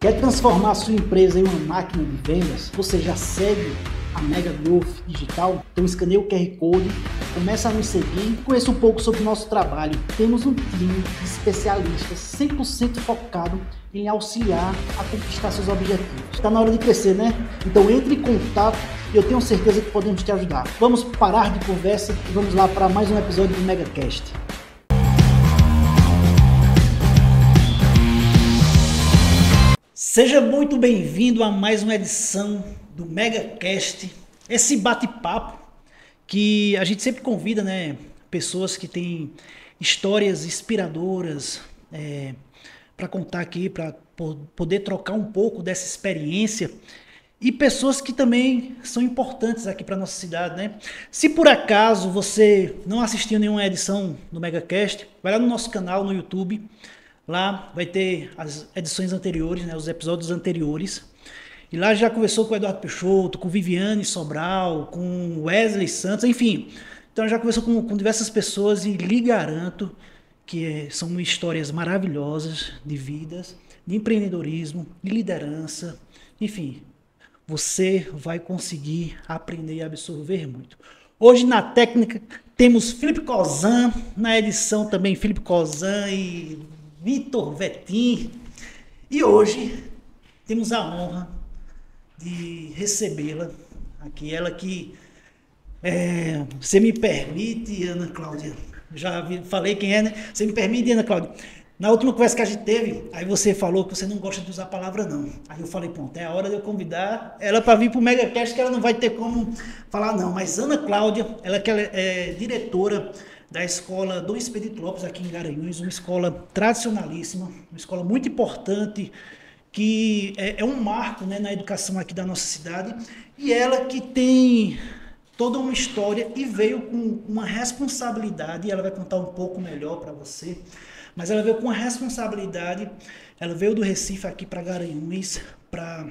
Quer transformar a sua empresa em uma máquina de vendas? Você já segue a Mega Growth Digital? Então escaneia o QR Code, começa a nos seguir e conheça um pouco sobre o nosso trabalho. Temos um time de especialistas 100% focado em auxiliar a conquistar seus objetivos. Está na hora de crescer, né? Então entre em contato e eu tenho certeza que podemos te ajudar. Vamos parar de conversa e vamos lá para mais um episódio do MegaCast. Seja muito bem-vindo a mais uma edição do MegaCast, esse bate-papo que a gente sempre convida, né, pessoas que têm histórias inspiradoras para contar aqui, para poder trocar um pouco dessa experiência e pessoas que também são importantes aqui para nossa cidade, né? Se por acaso você não assistiu nenhuma edição do MegaCast, vai lá no nosso canal no YouTube. Lá vai ter as edições anteriores, né, os episódios anteriores. E lá já conversou com o Eduardo Peixoto, com Viviane Sobral, com Wesley Santos, enfim. Então já conversou com diversas pessoas e lhe garanto que são histórias maravilhosas de vidas, de empreendedorismo, de liderança. Enfim, você vai conseguir aprender e absorver muito. Hoje na técnica temos Felipe Cozan, na edição também Felipe Cozan e Vitor Vetim, e hoje temos a honra de recebê-la aqui, ela que, você me permite, Ana Cláudia, falei quem é, né? Você me permite, Ana Cláudia, na última conversa que a gente teve, aí você falou que você não gosta de usar a palavra não, aí eu falei, pronto, é a hora de eu convidar ela para vir para o MegaCast, que ela não vai ter como falar não, mas Ana Cláudia, ela que é diretora da escola Dom Expedito Lopes aqui em Garanhuns, uma escola tradicionalíssima, uma escola muito importante, que é um marco, né, na educação aqui da nossa cidade, e ela que tem toda uma história e veio com uma responsabilidade, e ela vai contar um pouco melhor para você, mas ela veio com uma responsabilidade, ela veio do Recife aqui para Garanhuns, para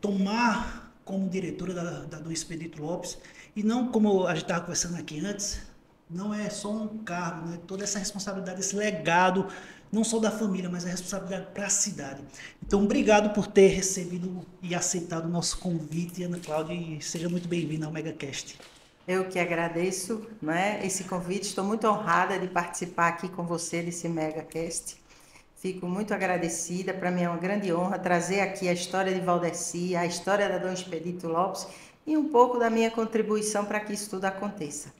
tomar como diretora da Dom Expedito Lopes. E não, como a gente estava conversando aqui antes, não é só um cargo, né? Toda essa responsabilidade, esse legado, não só da família, mas a responsabilidade para a cidade. Então, obrigado por ter recebido e aceitado o nosso convite, Ana Cláudia, e seja muito bem-vinda ao MegaCast. Eu que agradeço, né, esse convite, estou muito honrada de participar aqui com você desse MegaCast. Fico muito agradecida, para mim é uma grande honra trazer aqui a história de Valdeci, a história da Dom Expedito Lopes e um pouco da minha contribuição para que isso tudo aconteça.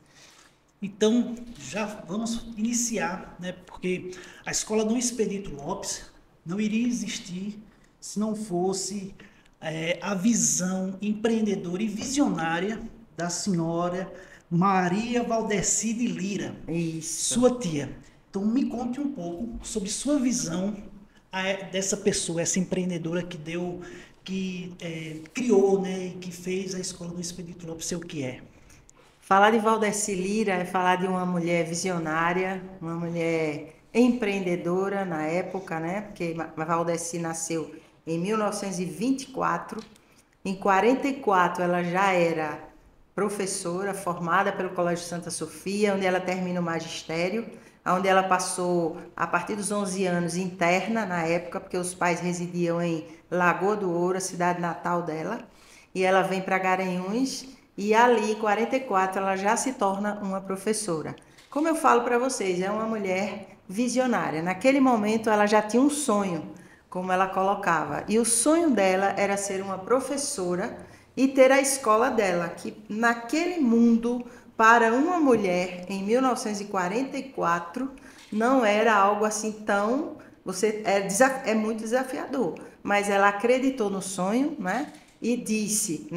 Então, já vamos iniciar, né? Porque a escola Dom Expedito Lopes não iria existir se não fosse a visão empreendedora e visionária da senhora Maria Valdeci de Lira, Isso. sua tia. Então, me conte um pouco sobre sua visão dessa pessoa, essa empreendedora que criou, né, e que fez a escola do Expedito Lopes ser o que é. Falar de Valdeci Lira é falar de uma mulher visionária, uma mulher empreendedora na época, né? Porque Valdeci nasceu em 1924. Em 44 ela já era professora formada pelo Colégio Santa Sofia, onde ela termina o magistério, onde ela passou, a partir dos 11 anos, interna na época, porque os pais residiam em Lagoa do Ouro, a cidade natal dela, e ela vem para Garanhuns, e ali, em 44, ela já se torna uma professora. Como eu falo para vocês, é uma mulher visionária. Naquele momento, ela já tinha um sonho, como ela colocava, e o sonho dela era ser uma professora e ter a escola dela, que naquele mundo, para uma mulher, em 1944, não era algo assim tão... é muito desafiador, mas ela acreditou no sonho, né? E disse,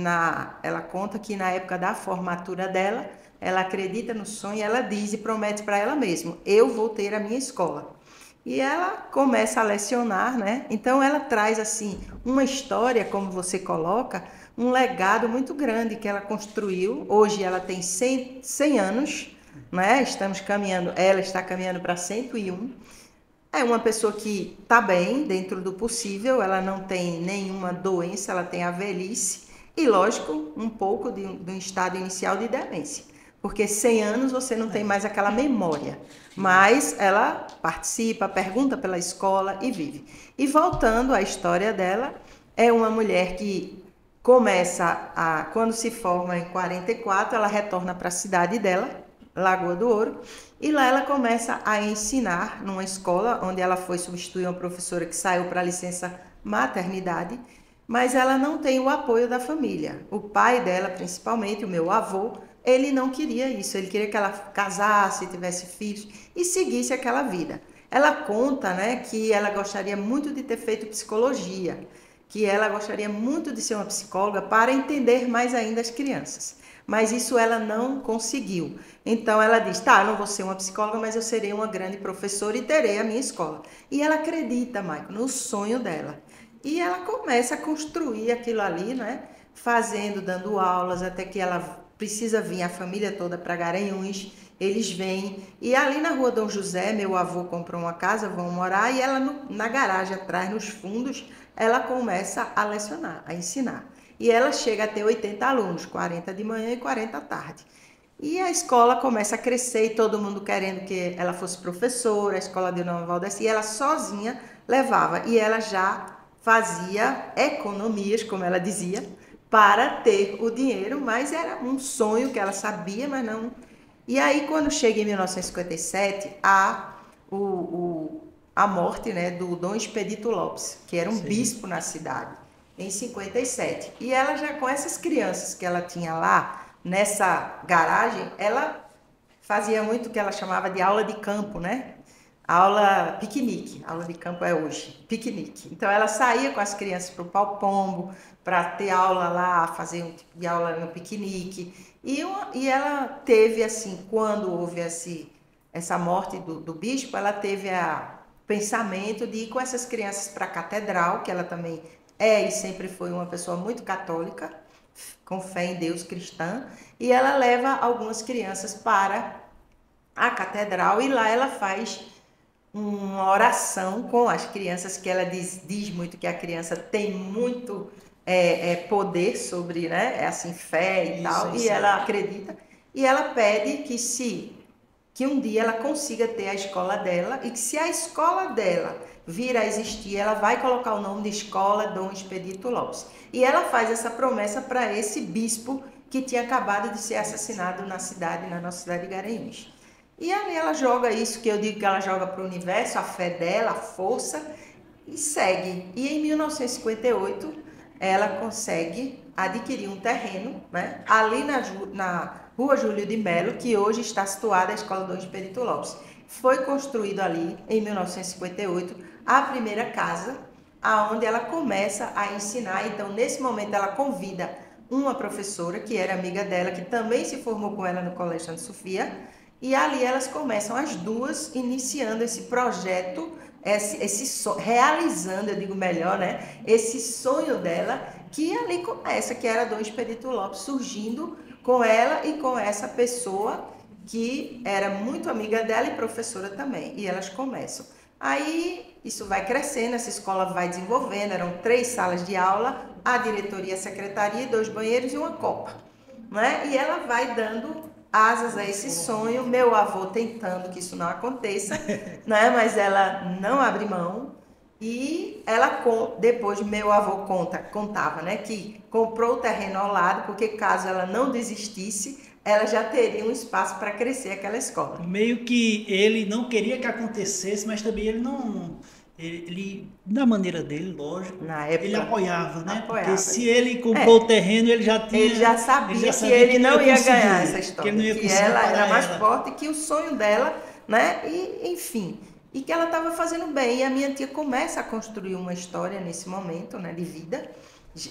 ela conta que na época da formatura dela, ela acredita no sonho, ela diz e promete para ela mesma, eu vou ter a minha escola. E ela começa a lecionar, né? Então ela traz assim uma história, como você coloca, um legado muito grande que ela construiu. Hoje ela tem 100 anos, né? Ela está caminhando para 101. É uma pessoa que está bem, dentro do possível, ela não tem nenhuma doença, ela tem a velhice e, lógico, um pouco de um estado inicial de demência. porque 100 anos você não tem mais aquela memória. Mas ela participa, pergunta pela escola e vive. E voltando à história dela, é uma mulher que quando se forma em 44, ela retorna para a cidade dela, Lagoa do Ouro, e lá ela começa a ensinar numa escola onde ela foi substituir uma professora que saiu para licença maternidade, mas ela não tem o apoio da família. O pai dela, principalmente, o meu avô, ele não queria isso, ele queria que ela casasse, tivesse filhos e seguisse aquela vida. Ela conta, né, que ela gostaria muito de ter feito psicologia, que ela gostaria muito de ser uma psicóloga para entender mais ainda as crianças. Mas isso ela não conseguiu. Então ela diz, tá, eu não vou ser uma psicóloga, mas eu serei uma grande professora e terei a minha escola. E ela acredita, Michael, no sonho dela. E ela começa a construir aquilo ali, né? Fazendo, dando aulas, até que ela precisa vir a família toda para Garanhuns. Eles vêm. E ali na rua Dom José, meu avô comprou uma casa, vão morar, e ela na garagem atrás, nos fundos, ela começa a lecionar, a ensinar. E ela chega a ter 80 alunos, 40 de manhã e 40 à tarde. E a escola começa a crescer e todo mundo querendo que ela fosse professora, a escola de Nova Valdeci, e ela sozinha levava. E ela já fazia economias, como ela dizia, para ter o dinheiro, mas era um sonho que ela sabia, mas não. E aí, quando chega em 1957, a morte, né, do Dom Expedito Lopes, que era um bispo na cidade, em 57. E ela já, com essas crianças que ela tinha lá, nessa garagem, ela fazia muito o que ela chamava de aula de campo, né? Aula piquenique, aula de campo é hoje, piquenique. Então ela saía com as crianças para o Pau Pombo, para ter aula lá, fazer um tipo de aula no piquenique. E ela teve, assim, quando houve essa morte do bispo, ela teve o pensamento de ir com essas crianças para a catedral, que ela também e sempre foi uma pessoa muito católica, com fé em Deus, cristã, e ela leva algumas crianças para a catedral e lá ela faz uma oração com as crianças, que ela diz muito que a criança tem muito poder sobre, né, assim, fé e tal, e ela acredita, e ela pede que um dia ela consiga ter a escola dela e que se a escola dela vir a existir, ela vai colocar o nome de Escola Dom Expedito Lopes. E ela faz essa promessa para esse bispo que tinha acabado de ser assassinado na nossa cidade de Garanhuns. E ali ela joga isso que eu digo que ela joga para o universo, a fé dela, a força, e segue. E em 1958, ela consegue adquirir um terreno, né, ali na Rua Júlio de Melo, que hoje está situada a Escola Dom Expedito Lopes. Foi construído ali, em 1958, a primeira casa, aonde ela começa a ensinar. Então, nesse momento, ela convida uma professora, que era amiga dela, que também se formou com ela no Colégio Santa Sofia, e ali elas começam as duas iniciando esse projeto, realizando, eu digo melhor, né, esse sonho dela, que ali começa, que era Dom Expedito Lopes, surgindo com ela e com essa pessoa que era muito amiga dela e professora também, e elas começam. Aí isso vai crescendo, essa escola vai desenvolvendo, eram 3 salas de aula, a diretoria, a secretaria, 2 banheiros e uma copa, né? E ela vai dando asas a esse sonho, meu avô tentando que isso não aconteça, né? Mas ela não abre mão. E ela, depois meu avô contava, né, que comprou o terreno ao lado, porque caso ela não desistisse, ela já teria um espaço para crescer aquela escola. Meio que ele não queria que acontecesse, mas também ele não... Ele, da maneira dele, lógico, Na época, ele apoiava, né? apoiava. Porque se ele comprou o terreno, ele já sabia que ele não ia ganhar essa história, que, ele não ia que ela era mais ela. forte, que o sonho dela, né? E, enfim, e que ela estava fazendo bem. E a minha tia começa a construir uma história nesse momento, né, de vida.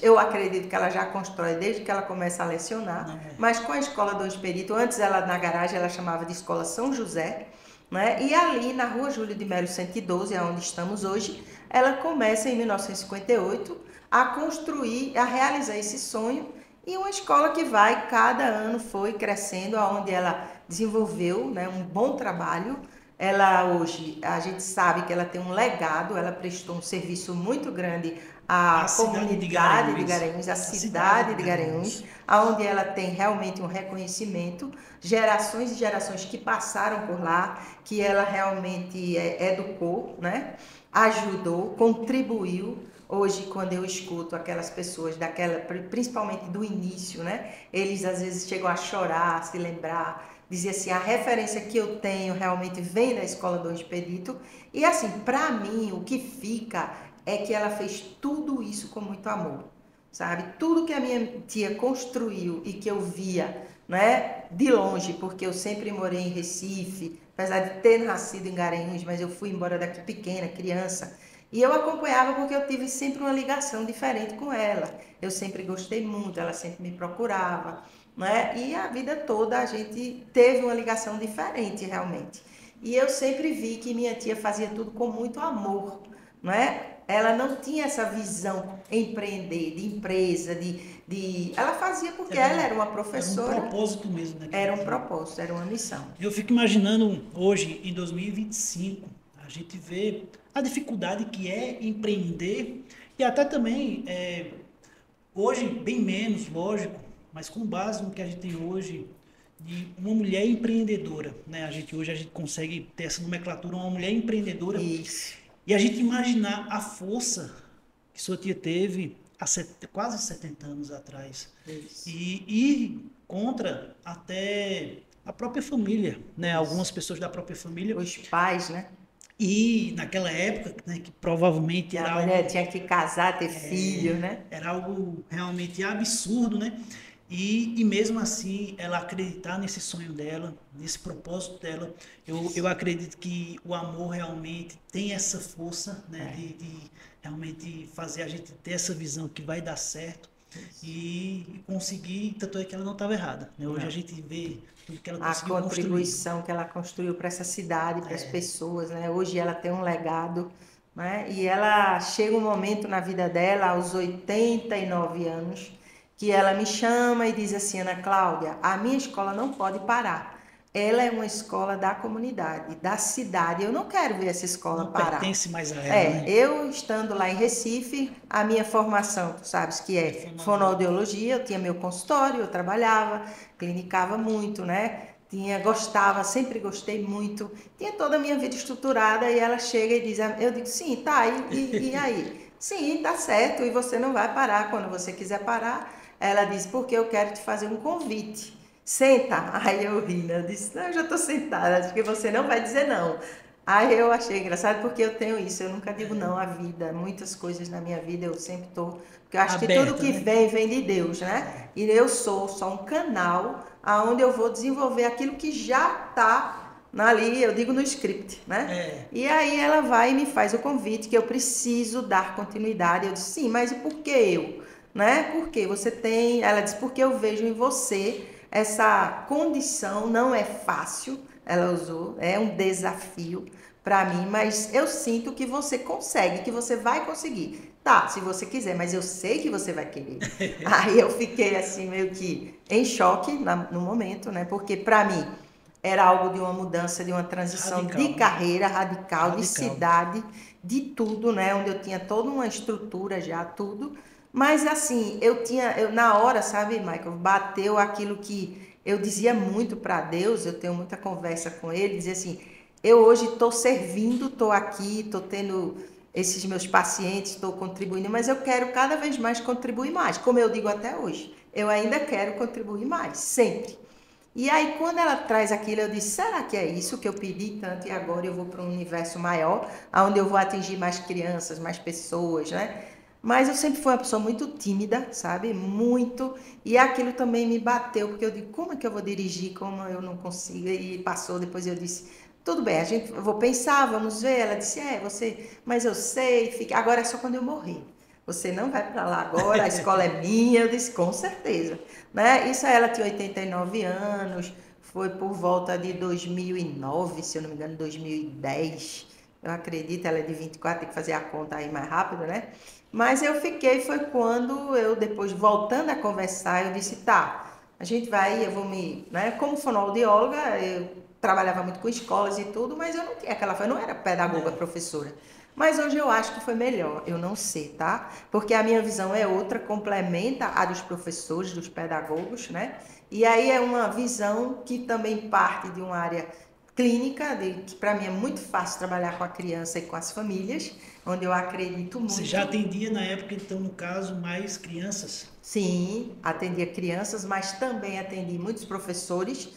Eu acredito que ela já constrói desde que ela começa a lecionar, mas com a escola Dom Expedito, antes ela na garagem ela chamava de Escola São José, né? E ali na Rua Júlio de Melo 112, onde estamos hoje, ela começa em 1958 a construir, a realizar esse sonho, e uma escola que vai, cada ano foi crescendo, onde ela desenvolveu, né, um bom trabalho, Ela hoje, a gente sabe que ela tem um legado, ela prestou um serviço muito grande A à cidade de comunidade de Garanhuns. Garanhuns, à A cidade cidade de de Garanhuns, Garanhuns. onde ela tem realmente um reconhecimento, gerações e gerações que passaram por lá, que ela realmente educou, né? Ajudou, contribuiu. Hoje, quando eu escuto aquelas pessoas daquela, principalmente do início, né? Eles às vezes chegam a chorar, a se lembrar, dizer assim, a referência que eu tenho realmente vem da Escola Dom Expedito. E assim, para mim, o que fica é que ela fez tudo isso com muito amor, sabe? Tudo que a minha tia construiu e que eu via, né, de longe, porque eu sempre morei em Recife, apesar de ter nascido em Garanhuns, mas eu fui embora daqui pequena, criança. E eu acompanhava porque eu tive sempre uma ligação diferente com ela. Eu sempre gostei muito, ela sempre me procurava, né? E a vida toda a gente teve uma ligação diferente, realmente. E eu sempre vi que minha tia fazia tudo com muito amor, não é? Ela não tinha essa visão empreender, de empresa, Ela fazia porque ela era uma Era um professora, propósito mesmo daquela era um tia. propósito, era uma missão. Eu fico imaginando hoje, em 2025, a gente vê a dificuldade que é empreender e até também, hoje, bem menos, lógico, mas com base no que a gente tem hoje, de uma mulher empreendedora, né? Hoje a gente consegue ter essa nomenclatura, uma mulher empreendedora, Isso, e a gente imaginar a força que sua tia teve há quase 70 anos atrás. isso, E ir contra até a própria família, né? Algumas isso. pessoas da própria família. Os pais, né? E naquela época, né, que provavelmente Que a era mulher algo, tinha que casar, ter filho, né? era algo realmente absurdo, né? E mesmo assim, ela acreditar nesse sonho dela, nesse propósito dela, eu acredito que o amor realmente tem essa força, né? É, De realmente fazer a gente ter essa visão que vai dar certo isso. e conseguir, tanto é que ela não estava errada, né? Hoje a Não. gente vê tudo que ela A conseguiu construir. contribuição que ela construiu para essa cidade, para as pessoas, né? Hoje ela tem um legado, né? E ela chega um momento na vida dela, aos 89 anos, que ela me chama e diz assim, Ana Cláudia, a minha escola não pode parar. Ela é uma escola da comunidade, da cidade. Eu não quero ver essa escola Não parar. pertence mais a ela, né? Eu estando lá em Recife, a minha formação, tu sabes que É é fonoaudiólogo. fonoaudiologia, eu tinha meu consultório, eu trabalhava, clinicava muito, né? Gostava, sempre gostei muito, tinha toda a minha vida estruturada e ela chega e diz, eu digo, sim, tá, e aí? Sim, tá certo, e você não vai parar quando você quiser parar. Ela diz, porque eu quero te fazer um convite. Senta. Aí eu ri, né? Eu disse, não, eu já estou sentada, acho que você não vai dizer não. Aí eu achei engraçado porque eu tenho isso, eu nunca digo não à vida. Muitas coisas na minha vida eu sempre estou. Porque eu acho que tudo Aberta, que né? vem, vem de Deus, né? E eu sou só um canal aonde eu vou desenvolver aquilo que já está ali, eu digo no script, né? É, E aí ela vai e me faz o convite que eu preciso dar continuidade. Eu disse, sim, mas e por que eu? Né? Porque você tem. Ela disse, porque eu vejo em você essa condição, não é fácil, ela usou, é um desafio para mim, mas eu sinto que você consegue, que você vai conseguir. Tá, se você quiser, mas eu sei que você vai querer. Aí eu fiquei assim meio que em choque no momento, né? Porque para mim era algo de uma mudança, de uma transição de radical, né? carreira radical, de Radical. cidade, de tudo, né? Onde eu tinha toda uma estrutura já, tudo. Mas assim, eu na hora, sabe, Michael, bateu aquilo que eu dizia muito para Deus, eu tenho muita conversa com ele, dizia assim, eu hoje estou servindo, estou aqui, estou tendo esses meus pacientes, estou contribuindo, mas eu quero cada vez mais contribuir mais, como eu digo até hoje. Eu ainda quero contribuir mais, sempre. E aí, quando ela traz aquilo, eu disse: será que é isso que eu pedi tanto e agora eu vou para um universo maior, onde eu vou atingir mais crianças, mais pessoas, né? Mas eu sempre fui uma pessoa muito tímida, sabe? Muito. E aquilo também me bateu, porque eu digo: como é que eu vou dirigir? Como eu não consigo? E passou, depois eu disse: tudo bem, eu vou pensar, vamos ver. Ela disse: você, mas eu sei, fica. Agora é só quando eu morrer. Você não vai para lá agora, a escola é minha. Eu disse: com certeza. Né? Isso aí ela tinha 89 anos, foi por volta de 2009, se eu não me engano, 2010. Eu acredito, ela é de 24, tem que fazer a conta aí mais rápido, né? Mas eu fiquei, foi quando eu, depois voltando a conversar, eu disse, tá, a gente vai, eu vou me, né? Como fonoaudióloga, eu trabalhava muito com escolas e tudo, mas eu não tinha aquela, eu não era pedagoga, professora. Mas hoje eu acho que foi melhor, eu não sei, tá? Porque a minha visão é outra, complementa a dos professores, dos pedagogos, né? E aí é uma visão que também parte de uma área clínica, que para mim é muito fácil trabalhar com a criança e com as famílias, onde eu acredito Você já muito. atendia na época, então, no caso, mais crianças? Sim, atendia crianças, mas também atendi muitos professores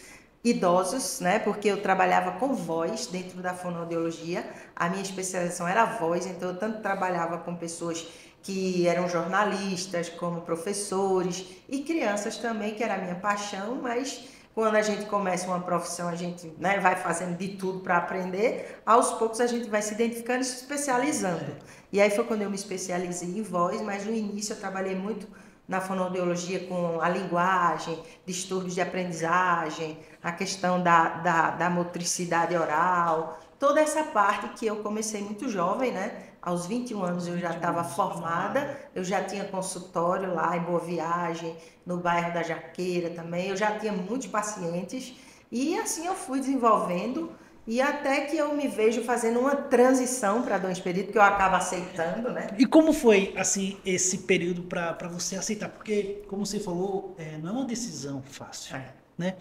idosos, né? Porque eu trabalhava com voz dentro da fonoaudiologia. A minha especialização era voz, então eu tanto trabalhava com pessoas que eram jornalistas, como professores e crianças também, que era a minha paixão, mas quando a gente começa uma profissão, a gente, né, vai fazendo de tudo para aprender, aos poucos a gente vai se identificando e se especializando. E aí foi quando eu me especializei em voz, mas no início eu trabalhei muito na fonoaudiologia com a linguagem, distúrbios de aprendizagem, a questão da motricidade oral, toda essa parte que eu comecei muito jovem, né? Aos 21 anos eu já estava formada, eu já tinha consultório lá em Boa Viagem, no bairro da Jaqueira também, eu já tinha muitos pacientes e assim eu fui desenvolvendo e até que eu me vejo fazendo uma transição para Dom Expedito, que eu acabo aceitando, né? E como foi, assim, esse período para você aceitar? Porque, como você falou, não é uma decisão fácil, É. né?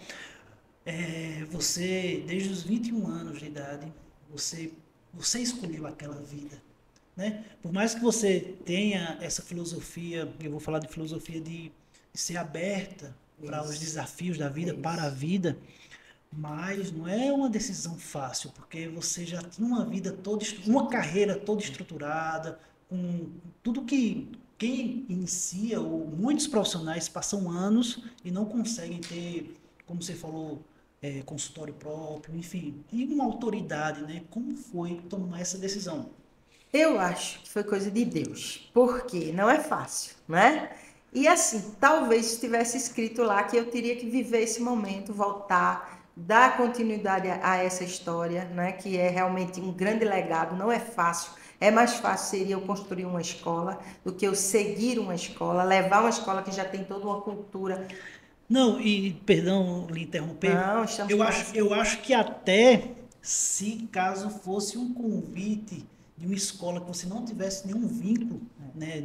Você, desde os 21 anos de idade, você escolheu aquela vida, né? Por mais que você tenha essa filosofia, eu vou falar de filosofia de ser aberta para os Isso, desafios da vida, para a isso. vida, mas não é uma decisão fácil, porque você já tinha uma vida toda, uma carreira toda estruturada, com tudo que quem inicia, ou muitos profissionais passam anos e não conseguem ter, como você falou, consultório próprio, enfim, e uma autoridade, né? Como foi tomar essa decisão? Eu acho que foi coisa de Deus, porque não é fácil, né? E assim, talvez estivesse escrito lá que eu teria que viver esse momento, voltar, dar continuidade a essa história, né? Que é realmente um grande legado, não é fácil. É mais fácil seria eu construir uma escola do que eu seguir uma escola, levar uma escola que já tem toda uma cultura. Não, e perdão lhe interromper, Não, estamos eu acho que até se caso fosse um convite de uma escola que você não tivesse nenhum vínculo, né,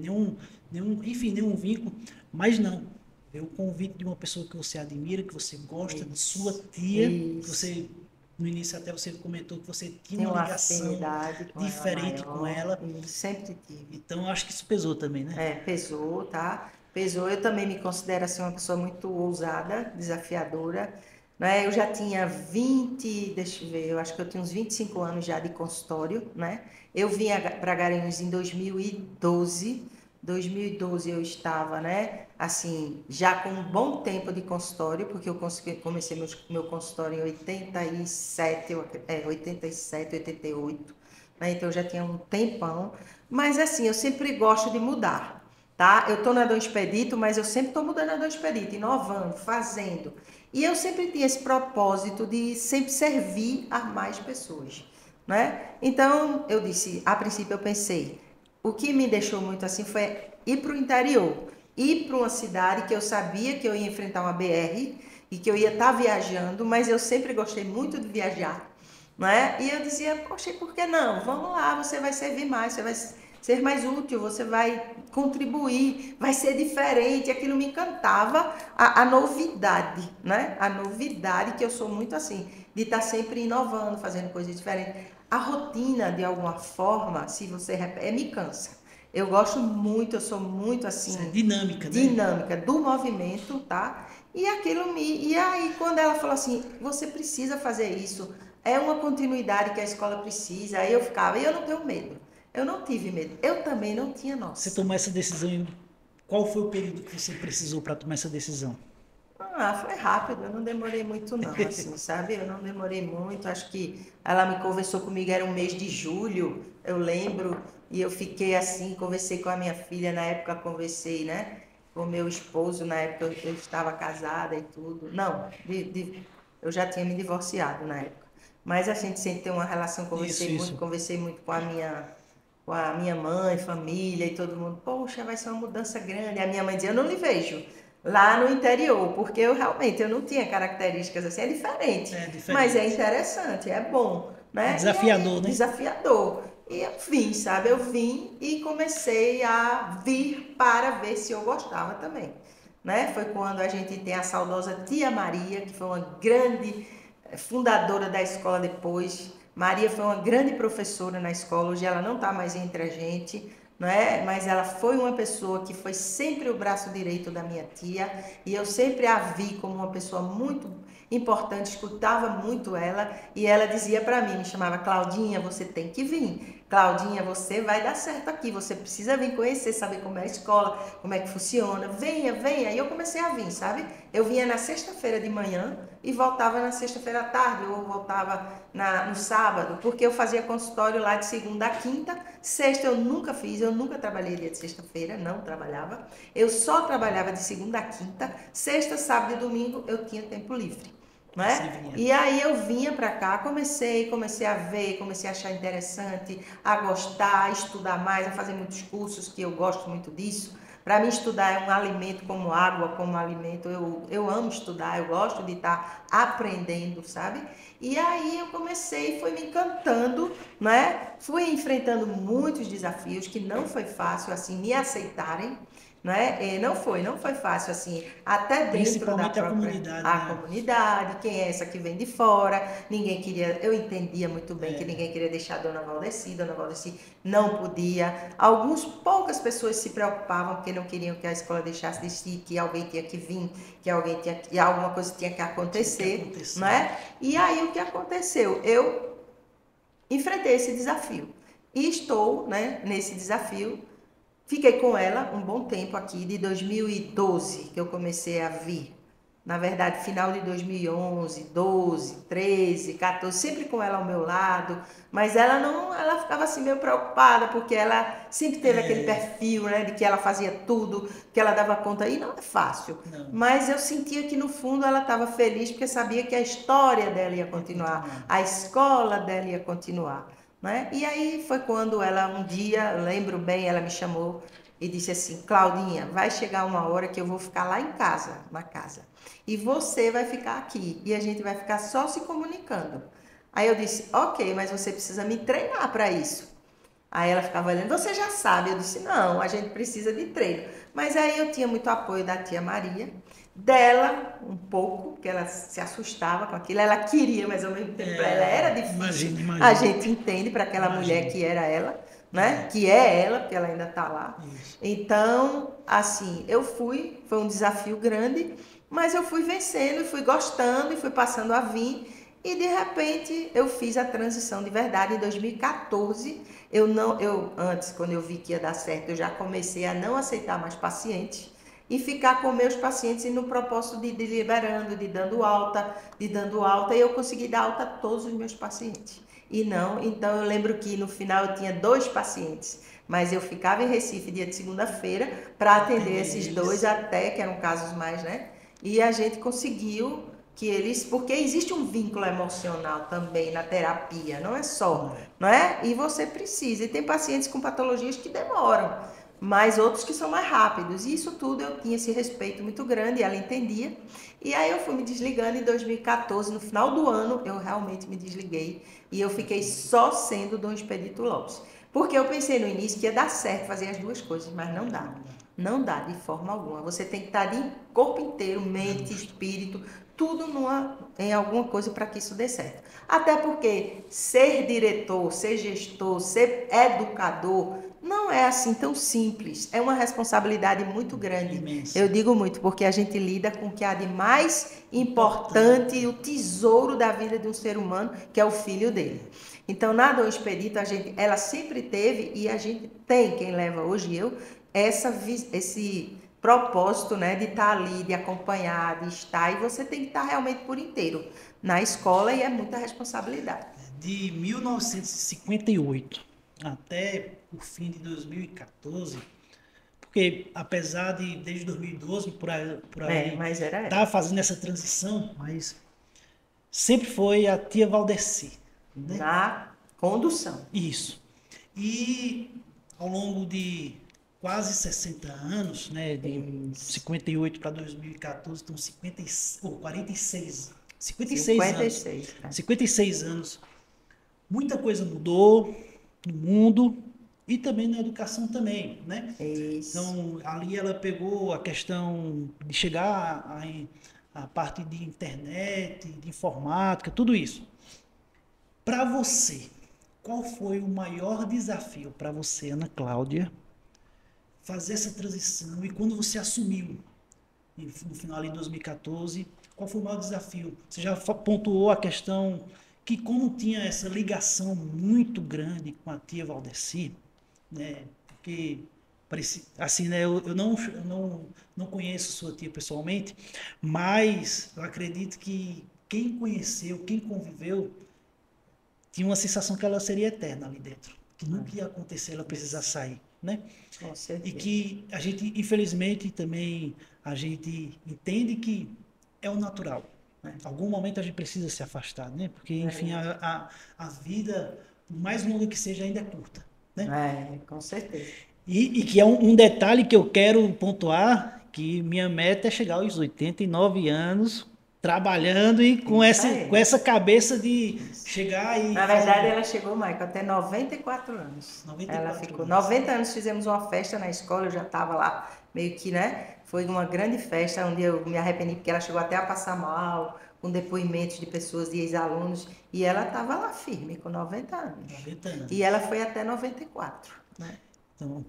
enfim, nenhum vínculo, mas não. É o convite de uma pessoa que você admira, que você gosta, de sua isso, tia, que isso. você, no início até você comentou que você tinha Tenho uma uma ligação afinidade com ela diferente com maior ela, e sempre tive. então eu acho que isso pesou também, né? Pesou, tá? Pesou. Eu também me considero assim uma pessoa muito ousada, desafiadora, né? Eu já tinha 20, deixa eu ver, eu acho que eu tinha uns 25 anos já de consultório, né? Eu vim para Garanhuns em 2012. 2012 eu estava, né? Assim, já com um bom tempo de consultório, porque eu comecei meu consultório em 87, 87, 88, né? Então eu já tinha um tempão. Mas assim, eu sempre gosto de mudar, tá? Eu tô na Dom Expedito, mas eu sempre tô mudando a Dom Expedito, inovando, fazendo. E eu sempre tinha esse propósito de sempre servir a mais pessoas, né? Então, eu disse, a princípio eu pensei, o que me deixou muito assim foi ir para o interior, ir para uma cidade que eu sabia que eu ia enfrentar uma BR e que eu ia estar viajando, mas eu sempre gostei muito de viajar, né? E eu dizia, poxa, por que não? Vamos lá, você vai servir mais, você vai ser mais útil, você vai contribuir, vai ser diferente. Aquilo me encantava, a novidade, né? A novidade, que eu sou muito assim, de estar sempre inovando, fazendo coisas diferentes. A rotina, de alguma forma, se você repete, me cansa. Eu gosto muito, eu sou muito Isso é assim, dinâmica, né? dinâmica do movimento, tá? E aquilo me. E aí, quando ela falou assim, você precisa fazer isso, é uma continuidade que a escola precisa, aí eu ficava, e eu não tenho medo. Eu não tive medo. Eu também não tinha, Você nossa. tomou essa decisão qual foi o período que você precisou para tomar essa decisão? Ah, foi rápido, eu não demorei muito não, assim, sabe? Eu não demorei muito, acho que ela me conversou comigo, era um mês de julho, eu lembro, e eu fiquei assim, conversei com a minha filha, na época conversei, né? Com o meu esposo, na época eu estava casada e tudo. Não, eu já tinha me divorciado na época. Mas a gente sempre tem uma relação, Isso, isso. conversei muito com a minha mãe, família e todo mundo. Poxa, vai ser uma mudança grande. A minha mãe dizia, eu não lhe vejo. lá no interior, porque eu realmente eu não tinha características assim, é diferente, É diferente. mas é interessante, é bom, É né? E aí, desafiador, né? desafiador. E eu vim, sabe? Eu vim e comecei a vir para ver se eu gostava também, né? Foi quando a gente tem a saudosa Tia Maria, que foi uma grande fundadora da escola depois. Maria foi uma grande professora na escola, hoje ela não está mais entre a gente, não é? Mas ela foi uma pessoa que foi sempre o braço direito da minha tia e eu sempre a vi como uma pessoa muito importante, escutava muito ela e ela dizia para mim, me chamava Claudinha, você tem que vir. Claudinha, você vai dar certo aqui, você precisa vir conhecer, saber como é a escola, como é que funciona. Venha, venha. E eu comecei a vir, sabe? Eu vinha na sexta-feira de manhã e voltava na sexta-feira à tarde ou voltava no sábado, porque eu fazia consultório lá de segunda a quinta. Sexta eu nunca fiz, eu nunca trabalhei dia de sexta-feira, não trabalhava. Eu só trabalhava de segunda a quinta. Sexta, sábado e domingo eu tinha tempo livre. Né? E aí eu vinha para cá, comecei a ver, comecei a achar interessante, a gostar, a estudar mais, a fazer muitos cursos, que eu gosto muito disso. Para mim estudar é um alimento como água, como alimento. Eu amo estudar, eu gosto de estar aprendendo, sabe? E aí eu comecei, fui me encantando, né? Fui enfrentando muitos desafios que não foi fácil assim me aceitarem, né? Não foi fácil assim, até dentro da Principalmente a própria comunidade, né? comunidade, quem é essa que vem de fora, ninguém queria, eu entendia muito bem que ninguém queria deixar a Dona Valdeci não podia, poucas pessoas se preocupavam porque não queriam que a escola deixasse de existir, que alguém tinha que vir, que alguma coisa tinha que acontecer, né? E aí o que aconteceu? Eu enfrentei esse desafio e estou, né, nesse desafio. Fiquei com ela um bom tempo aqui, de 2012 que eu comecei a vir. Na verdade, final de 2011, 12, 13, 14, sempre com ela ao meu lado, mas ela não, ela ficava assim meio preocupada, porque ela sempre teve aquele perfil, né, de que ela fazia tudo, que ela dava conta, e não é fácil. Não. Mas eu sentia que no fundo ela estava feliz, porque sabia que a história dela ia continuar, a escola dela ia continuar. Né? E aí foi quando ela um dia, lembro bem, ela me chamou e disse assim: Claudinha, vai chegar uma hora que eu vou ficar lá em casa, na casa, e você vai ficar aqui e a gente vai ficar só se comunicando. Aí eu disse: ok, mas você precisa me treinar para isso. Aí ela ficava olhando, você já sabe. Eu disse, não, a gente precisa de treino. Mas aí eu tinha muito apoio da tia Maria, dela um pouco, que ela se assustava com aquilo, ela queria, mas ao mesmo tempo ela era difícil. Imagina. A gente entende para aquela mulher que era ela, né? Que é ela, porque ela ainda está lá. Isso. Então, assim, foi um desafio grande, mas eu fui vencendo, e fui gostando, e fui passando a vir. E de repente eu fiz a transição de verdade em 2014. Antes, quando eu vi que ia dar certo, eu já comecei a não aceitar mais pacientes e ficar com meus pacientes e no propósito de liberando, de dando alta, e eu consegui dar alta a todos os meus pacientes. E não, então eu lembro que no final eu tinha 2 pacientes, mas eu ficava em Recife dia de segunda-feira para atender esses 2 até, que eram casos mais, né? E a gente conseguiu que eles, porque existe um vínculo emocional também na terapia, não é só, não é? E você precisa, e tem pacientes com patologias que demoram, mas outros que são mais rápidos, e isso tudo eu tinha esse respeito muito grande, ela entendia, e aí eu fui me desligando em 2014, no final do ano, eu realmente me desliguei, e eu fiquei só sendo Dom Expedito Lopes, porque eu pensei no início que ia dar certo fazer as duas coisas, mas não dá. Não dá de forma alguma. Você tem que estar de corpo inteiro, mente, espírito, tudo em alguma coisa para que isso dê certo. Até porque ser diretor, ser gestor, ser educador não é assim tão simples. É uma responsabilidade muito grande. Imensa. Eu digo muito porque a gente lida com o que há de mais importante, o tesouro da vida de um ser humano, que é o filho dele. Então, na Dom Expedito, ela sempre teve, e a gente tem, quem leva hoje esse propósito, né, de estar ali, de acompanhar, de estar, e você tem que estar realmente por inteiro na escola, e é muita responsabilidade. De 1958 até o fim de 2014, porque apesar de desde 2012 por aí tá fazendo essa transição, mas sempre foi a tia Valdeci, né? Na condução. Isso. E ao longo de quase 60 anos, né? De Isso. 58 para 2014, então 50, ou 46, 56 anos. 56, né? 56 anos. Muita coisa mudou no mundo e também na educação também, né? Isso. Então, ali ela pegou a questão de chegar a parte de internet, de informática, tudo isso. Para você, qual foi o maior desafio para você, Ana Cláudia, fazer essa transição? E quando você assumiu, no final ali de 2014, qual foi o maior desafio? Você já pontuou a questão que, como tinha essa ligação muito grande com a tia Valdeci, né? Porque parecia, assim, né? Eu não conheço sua tia pessoalmente, mas eu acredito que quem conheceu, quem conviveu, tinha uma sensação que ela seria eterna ali dentro, que nunca ia acontecer ela precisar sair, né? Com E certeza. que a gente, infelizmente, também a gente entende que é o natural, né? Em algum momento a gente precisa se afastar, né? Porque, enfim, a vida, por mais longa que seja, ainda é curta, né? Com certeza. E que é um detalhe que eu quero pontuar, que minha meta é chegar aos 89 anos, trabalhando e com Isso com aí. essa cabeça de Isso. chegar e Na verdade, fazer ela chegou, Maicon, até 94 anos. Ela 94 ficou anos. 90 anos, fizemos uma festa na escola, eu já estava lá, meio que, né? Foi uma grande festa, onde eu me arrependi, porque ela chegou até a passar mal, com depoimentos de pessoas, de ex-alunos, e ela estava lá firme, com 90 anos. 90 E ela anos. foi até 94, né? Então,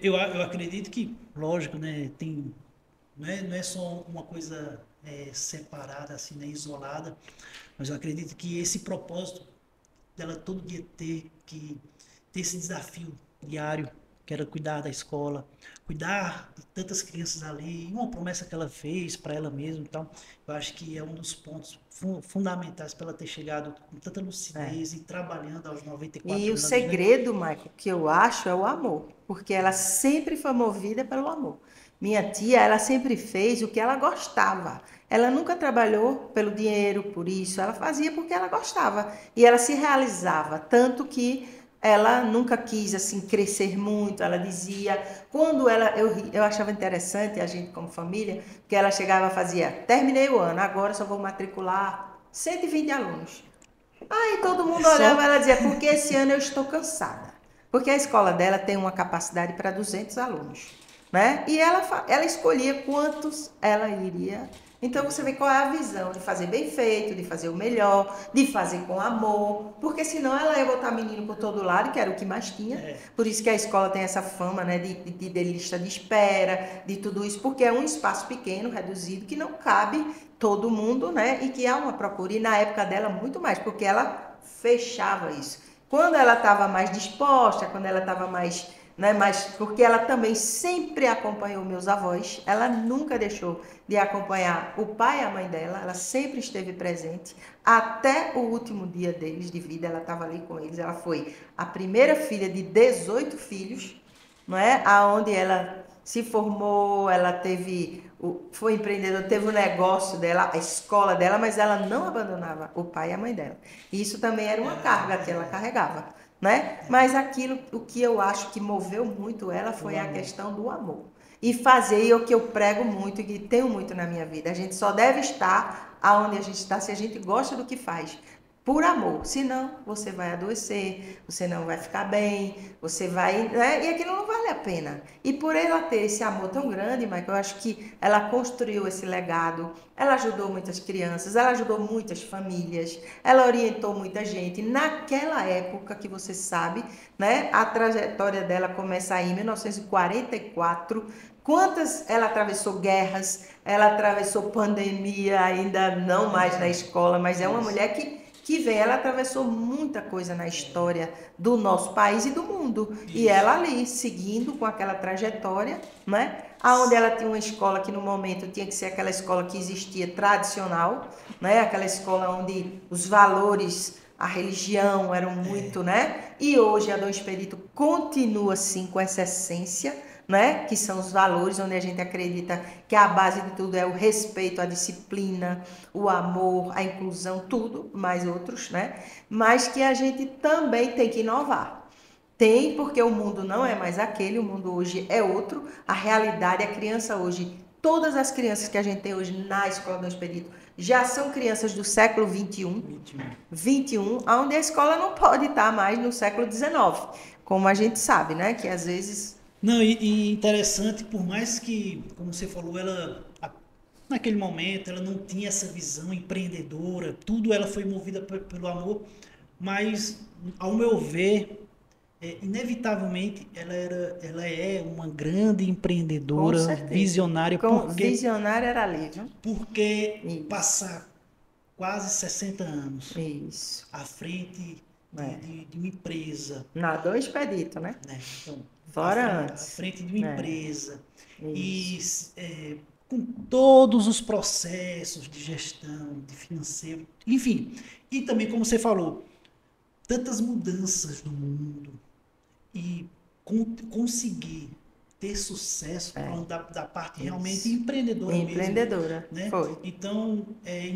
eu acredito que, lógico, né, tem, não é só uma coisa separada, assim, né, isolada, mas eu acredito que esse propósito dela todo dia ter esse desafio diário, que era cuidar da escola, cuidar de tantas crianças ali, e uma promessa que ela fez para ela mesma, então, eu acho que é um dos pontos fundamentais para ela ter chegado com tanta É. lucidez e trabalhando aos E 94 o anos, né? segredo, Michael, que eu acho é o amor, porque ela sempre foi movida pelo amor. Minha tia, ela sempre fez o que ela gostava. Ela nunca trabalhou pelo dinheiro, por isso, ela fazia porque ela gostava e ela se realizava, tanto que ela nunca quis assim crescer muito. Ela dizia, quando eu achava interessante a gente como família, que ela chegava e fazia, terminei o ano, agora só vou matricular 120 alunos. Aí todo É mundo olhava e só ela dizia, porque esse ano eu estou cansada. Porque a escola dela tem uma capacidade para 200 alunos, né? E ela escolhia quantos ela iria. Então você vê qual é a visão de fazer bem feito, de fazer o melhor, de fazer com amor, porque senão ela ia botar menino por todo lado, que era o que mais tinha. é, Por isso que a escola tem essa fama, né, de lista de espera, de tudo isso, porque é um espaço pequeno, reduzido, que não cabe todo mundo, né? E que há uma procura. E na época dela, muito mais, porque ela fechava isso. Quando ela estava mais disposta, quando ela estava mais, né, mais. Porque ela também sempre acompanhou meus avós, ela nunca deixou de acompanhar o pai e a mãe dela, ela sempre esteve presente. Até o último dia deles de vida, ela estava ali com eles. Ela foi a primeira filha de 18 filhos, não é? Aonde ela se formou, ela teve, foi empreendedora, teve o negócio dela, a escola dela, mas ela não abandonava o pai e a mãe dela. E isso também era uma carga que ela carregava, né? Mas aquilo, o que eu acho que moveu muito ela o foi a amor. questão do amor. E fazer, e o que eu prego muito e que tenho muito na minha vida, a gente só deve estar aonde a gente está se a gente gosta do que faz por amor, senão você vai adoecer, você não vai ficar bem, você vai, né? E aquilo não vale a pena. E por ela ter esse amor tão grande, Michael, eu acho que ela construiu esse legado, ela ajudou muitas crianças, ela ajudou muitas famílias, ela orientou muita gente. Naquela época que você sabe, né? A trajetória dela começa aí em 1944. Quantas ela atravessou guerras, ela atravessou pandemia, ainda não mais na escola, mas é uma Isso. mulher que vem, ela atravessou muita coisa na história do nosso país e do mundo. E Isso. ela ali, seguindo com aquela trajetória, né? Aonde ela tinha uma escola que no momento tinha que ser aquela escola que existia tradicional, né? Aquela escola onde os valores, a religião eram muito, né? E hoje a Dom Expedito continua assim com essa essência, né? Que são os valores onde a gente acredita que a base de tudo é o respeito, a disciplina, o amor, a inclusão, tudo, mais outros, né? Mas que a gente também tem que inovar. Tem, porque o mundo não é mais aquele, o mundo hoje é outro. A realidade, a criança hoje, todas as crianças que a gente tem hoje na Escola Dom Expedito já são crianças do século XXI, onde a escola não pode estar mais no século XIX, como a gente sabe, né? Que às vezes... Não, e interessante, por mais que, como você falou, naquele momento, ela não tinha essa visão empreendedora, tudo ela foi movida pelo amor, mas, ao meu ver, inevitavelmente, ela é uma grande Com empreendedora, certeza. visionária, Visionária era ali, viu? porque Isso. passar quase 60 anos Isso. à frente É. de uma empresa, Na Dom Expedito, né? né? Então, Fora à antes. frente de uma É. empresa e Isso. com todos os processos de gestão, de financeiro, enfim, e também como você falou, tantas mudanças no mundo e conseguir ter sucesso, falando da parte realmente empreendedora mesmo, Empreendedora, né? foi. Então, é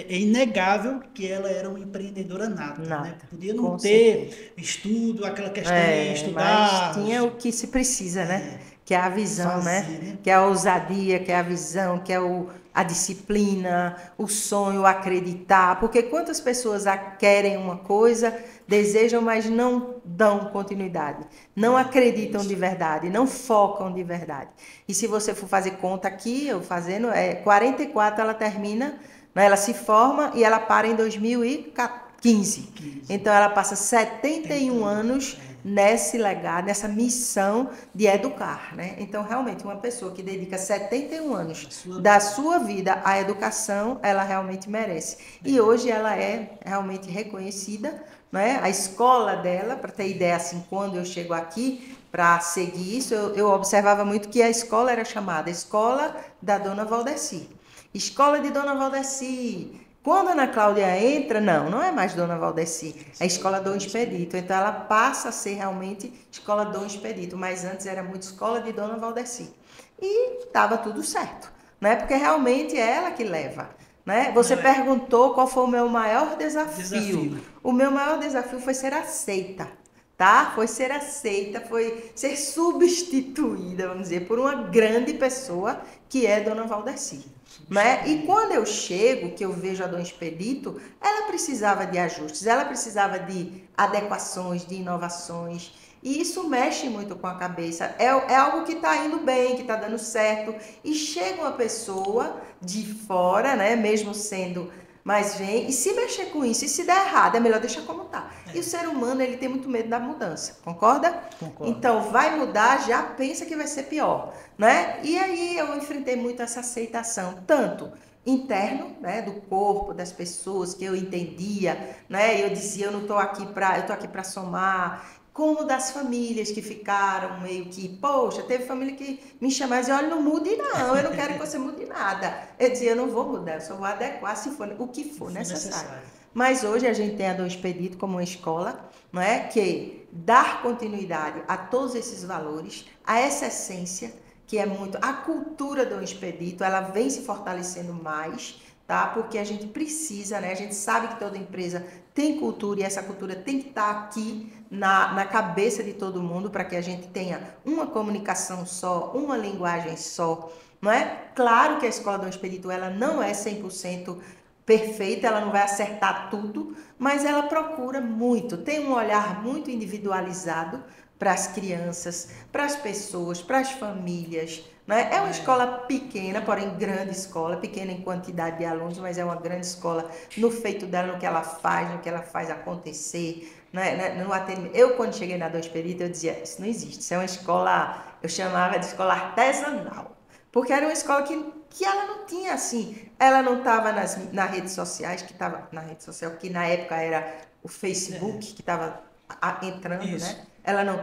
inegável que ela era uma empreendedora nata, né? Nada. Podia não Com ter certeza. estudo, aquela questão de Mas estudar, tinha o que se precisa, né? Que é a visão, fazer, né? né? Que é a ousadia, que é a visão, que é a disciplina, o sonho, o acreditar. Porque quantas pessoas querem uma coisa, desejam, mas não dão continuidade, não acreditam de verdade, não focam de verdade. E se você for fazer conta aqui, eu fazendo, 44 ela termina, né? Ela se forma e ela para em 2015. Então ela passa 71 anos nesse legado, nessa missão de educar, né? Então realmente uma pessoa que dedica 71 anos da sua vida à educação, ela realmente merece. E hoje ela é realmente reconhecida, né? A escola dela, para ter ideia assim, quando eu chego aqui para seguir isso, eu observava muito que a escola era chamada Escola da Dona Valdeci. Escola de Dona Valdeci. Quando a Ana Cláudia entra, não é mais Dona Valdeci, é Escola Dom Expedito. Então ela passa a ser realmente Escola Dom Expedito, mas antes era muito Escola de Dona Valdeci. E estava tudo certo, né? Porque realmente é ela que leva. Né? Você perguntou qual foi o meu maior desafio. O meu maior desafio foi ser aceita. Tá? Foi ser aceita, foi ser substituída, vamos dizer, por uma grande pessoa que é Dona Valdeci. Né? E quando eu chego, que eu vejo a Dom Expedito, ela precisava de ajustes, ela precisava de adequações, de inovações. E isso mexe muito com a cabeça. É algo que está indo bem, que está dando certo. E chega uma pessoa de fora, né? Mesmo sendo... Mas vem, e se mexer com isso, e se der errado, é melhor deixar como tá. E o ser humano, ele tem muito medo da mudança, concorda? Concordo. Então, vai mudar, já pensa que vai ser pior, né? E aí eu enfrentei muito essa aceitação, tanto interno, né, do corpo, das pessoas, que eu entendia, né? Eu dizia, eu tô aqui para somar, como das famílias que ficaram meio que, poxa, teve família que me chamava e dizia, olha, não mude não, eu não quero que você mude nada. Eu dizia, eu não vou mudar, eu só vou adequar se for o que for necessário. Mas hoje a gente tem a Dom Expedito como uma escola, não é, que dar continuidade a todos esses valores, a essa essência, que é muito, a cultura do Expedito, ela vem se fortalecendo mais, tá? Porque a gente precisa, né? A gente sabe que toda empresa tem cultura e essa cultura tem que estar aqui na cabeça de todo mundo para que a gente tenha uma comunicação só, uma linguagem só, não é? Claro que a Escola Dom Expedito, ela não é 100% perfeita, ela não vai acertar tudo, mas ela procura muito, tem um olhar muito individualizado para as crianças, para as pessoas, para as famílias. Né? É uma escola pequena, porém grande escola, pequena em quantidade de alunos, mas é uma grande escola no feito dela, no que ela faz acontecer. Né? No atendimento. Eu, quando cheguei na Dom Expedito, eu dizia, isso não existe, isso é uma escola, eu chamava de escola artesanal, porque era uma escola que ela não tinha assim, ela não estava nas redes sociais, que estava na rede social, que na época era o Facebook, que estava entrando, isso. Né? Ela não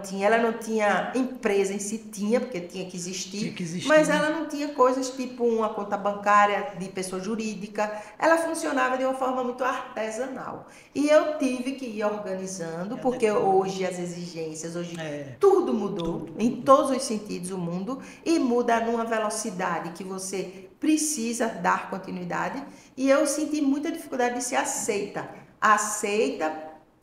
tinha empresa em si, porque tinha que existir, mas ela não tinha coisas tipo uma conta bancária de pessoa jurídica, ela funcionava de uma forma muito artesanal. E eu tive que ir organizando, porque hoje as exigências, tudo mudou, em todos os sentidos o mundo, e muda numa velocidade que você precisa dar continuidade, e eu senti muita dificuldade de ser aceita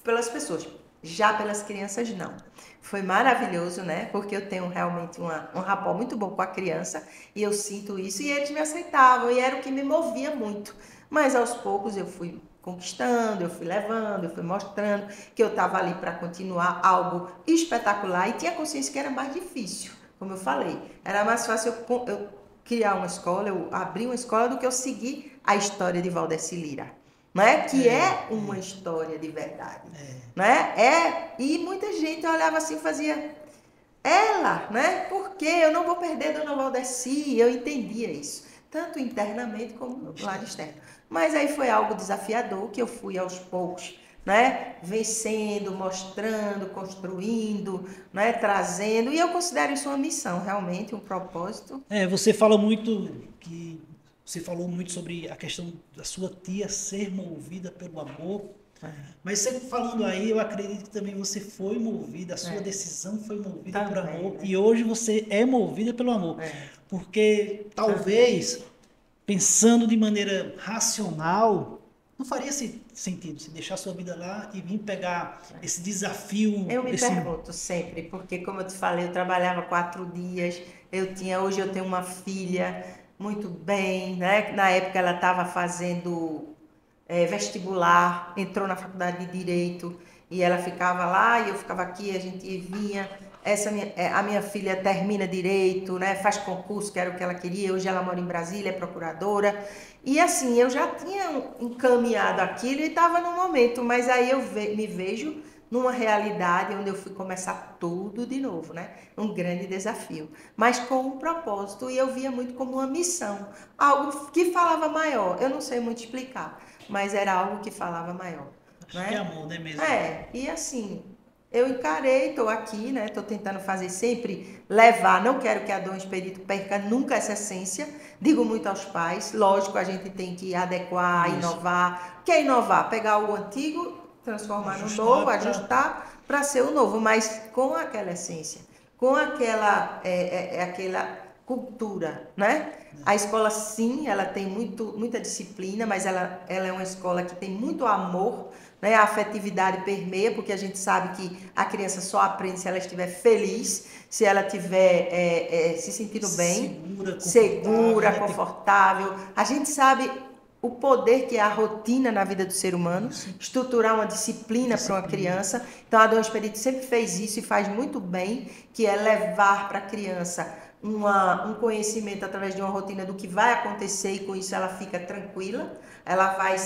pelas pessoas. Já pelas crianças, não. Foi maravilhoso, né? Porque eu tenho realmente um rapport muito bom com a criança e eu sinto isso e eles me aceitavam e era o que me movia muito. Mas aos poucos eu fui conquistando, eu fui levando, eu fui mostrando que eu estava ali para continuar algo espetacular e tinha consciência que era mais difícil, como eu falei. Era mais fácil eu criar uma escola, eu abrir uma escola do que eu seguir a história de Valdeci Lira, né? Que é uma história de verdade, né? E muita gente olhava assim e fazia ela, né? Porque eu não vou perder Dona Valdeci, eu entendia isso, tanto internamente como no lado externo. Mas aí foi algo desafiador que eu fui aos poucos, né? Vencendo, mostrando, construindo, né? Trazendo, e eu considero isso uma missão, realmente, um propósito. Você fala muito que você falou muito sobre a questão da sua tia ser movida pelo amor. Mas você falando aí, eu acredito que também você foi movida, a sua decisão foi movida por Também, amor. né? E hoje você é movida pelo amor. Porque talvez, pensando de maneira racional, não faria sentido você deixar sua vida lá e vir pegar esse desafio. Eu me pergunto sempre, porque como eu te falei, eu trabalhava 4 dias, hoje eu tenho uma filha muito bem, né? Na época ela estava fazendo vestibular, entrou na faculdade de Direito e ela ficava lá e eu ficava aqui, a gente vinha. A minha filha termina Direito, né? Faz concurso, que era o que ela queria, hoje ela mora em Brasília, é procuradora. E assim, eu já tinha encaminhado aquilo e estava no momento, mas aí eu me vejo numa realidade onde eu fui começar tudo de novo, né? Um grande desafio, mas com um propósito e eu via muito como uma missão, algo que falava maior. Eu não sei muito explicar, mas era algo que falava maior, Acho que é né? amor, né mesmo? E assim, eu encarei, estou aqui, né? Estou tentando fazer sempre levar. Não quero que a Dom Expedito perca nunca essa essência. Digo muito aos pais. Lógico, a gente tem que adequar, inovar. O que é inovar? Pegar o antigo, transformar no novo, ajustar para ser o novo, mas com aquela essência, com aquela cultura, né? A escola, sim, ela tem muita disciplina, mas ela é uma escola que tem muito amor, né? A afetividade permeia, porque a gente sabe que a criança só aprende se ela estiver feliz, se ela estiver se sentindo bem, segura, confortável. A gente sabe o poder que é a rotina na vida do ser humano, estruturar uma disciplina para uma criança. Então, a Dom Expedito sempre fez isso e faz muito bem, que é levar para a criança um conhecimento através de uma rotina do que vai acontecer e com isso ela fica tranquila, ela vai